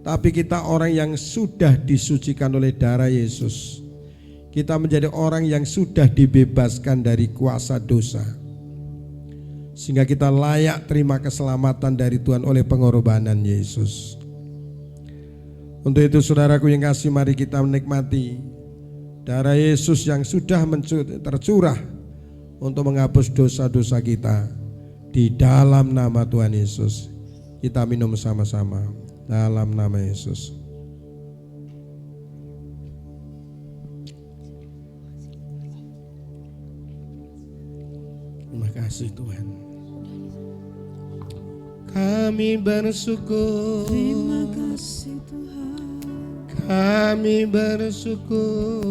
Speaker 3: tapi kita orang yang sudah disucikan oleh darah Yesus. Kita menjadi orang yang sudah dibebaskan dari kuasa dosa, sehingga kita layak terima keselamatan dari Tuhan oleh pengorbanan Yesus. Untuk itu saudaraku yang kasih, mari kita menikmati darah Yesus yang sudah tercurah untuk menghapus dosa-dosa kita. Di dalam nama Tuhan Yesus kita minum sama-sama. Dalam nama Yesus. Terima kasih Tuhan. Kami bersyukur.
Speaker 2: Terima kasih Tuhan.
Speaker 3: Kami bersyukur.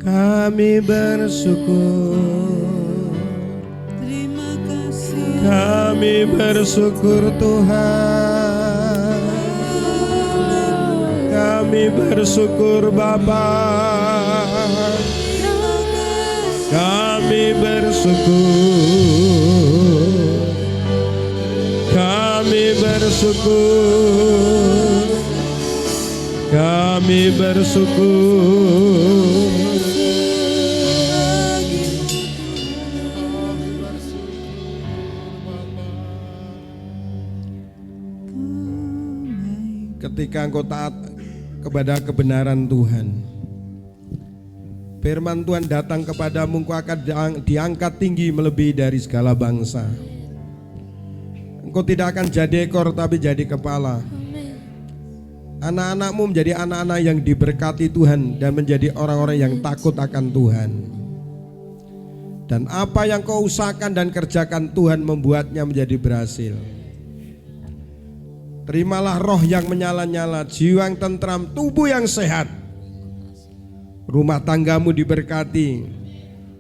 Speaker 3: Kami bersyukur.
Speaker 2: Terima kasih.
Speaker 3: Kami bersyukur Tuhan. Kami bersyukur Bapa. Kami bersyukur. Kami bersyukur. Kami bersyukur. Ketika engkau taat kepada kebenaran Tuhan, firman Tuhan datang kepadamu, engkau akan diangkat tinggi melebihi dari segala bangsa. Engkau tidak akan jadi ekor tapi jadi kepala. Anak-anakmu menjadi anak-anak yang diberkati Tuhan dan menjadi orang-orang yang takut akan Tuhan. Dan apa yang kau usahakan dan kerjakan, Tuhan membuatnya menjadi berhasil. Terimalah roh yang menyala-nyala, jiwa yang tentram, tubuh yang sehat. Rumah tanggamu diberkati,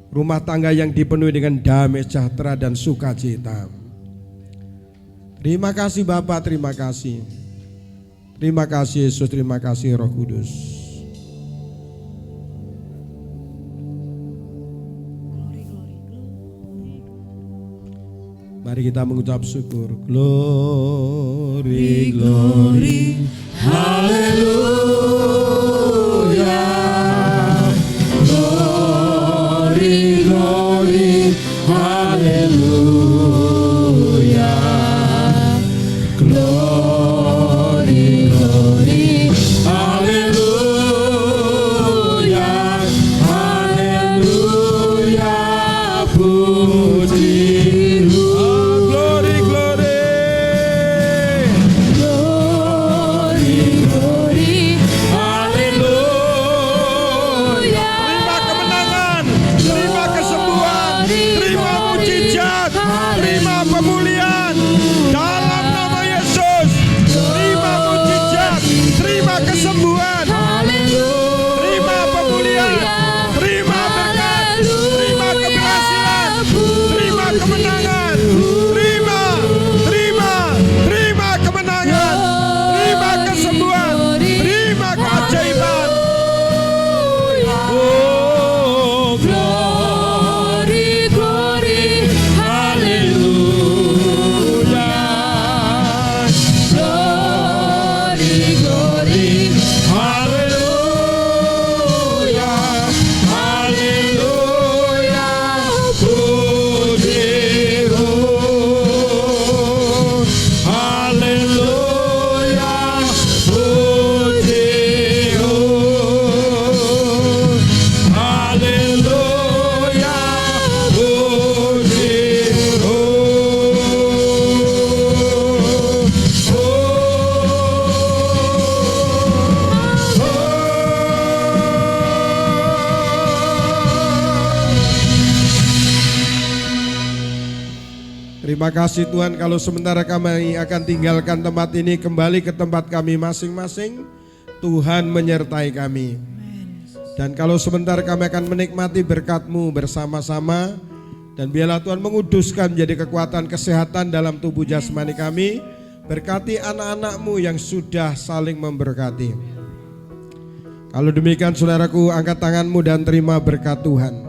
Speaker 3: rumah tangga yang dipenuhi dengan damai sejahtera dan sukacita. Terima kasih Bapa, terima kasih. Terima kasih Yesus, terima kasih Roh Kudus. Mari kita mengucap syukur. Glory, glory,
Speaker 1: haleluya. Glory, glory, haleluya. Glory, glory, haleluya. Haleluya, puji.
Speaker 3: Terima kasih Tuhan, kalau sementara kami akan tinggalkan tempat ini, kembali ke tempat kami masing-masing. Tuhan menyertai kami. Dan kalau sebentar kami akan menikmati berkat-Mu bersama-sama. Dan biarlah Tuhan menguduskan menjadi kekuatan kesehatan dalam tubuh jasmani kami. Berkati anak-anak-Mu yang sudah saling memberkati. Kalau demikian saudaraku, angkat tanganmu dan terima berkat Tuhan.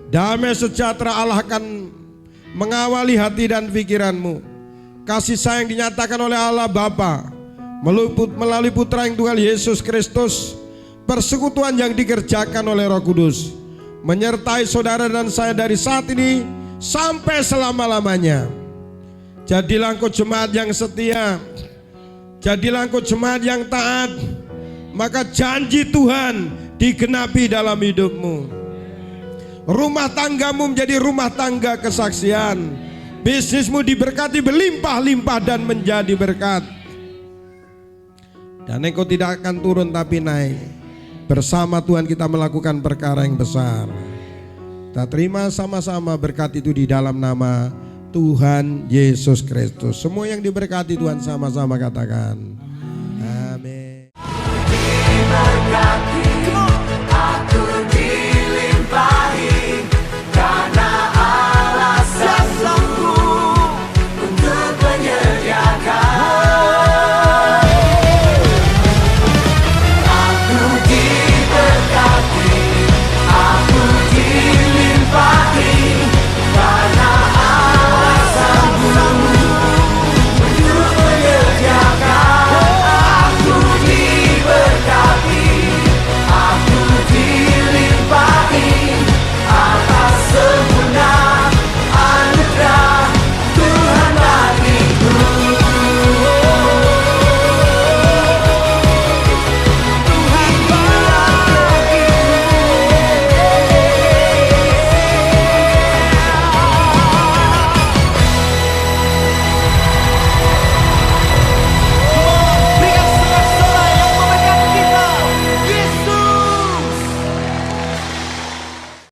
Speaker 3: Damai sejahtera Allah akan mengawali hati dan pikiranmu. Kasih sayang dinyatakan oleh Allah Bapa melalui Putra yang Tuhan Yesus Kristus. Persekutuan yang dikerjakan oleh Roh Kudus menyertai saudara dan saya dari saat ini sampai selama-lamanya. Jadilah engkau jemaat yang setia, jadilah engkau jemaat yang taat, maka janji Tuhan digenapi dalam hidupmu. Rumah tanggamu menjadi rumah tangga kesaksian. Bisnismu diberkati berlimpah-limpah dan menjadi berkat. Dan engkau tidak akan turun tapi naik. Bersama Tuhan kita melakukan perkara yang besar. Kita terima sama-sama berkat itu di dalam nama Tuhan Yesus Kristus. Semua yang diberkati Tuhan sama-sama katakan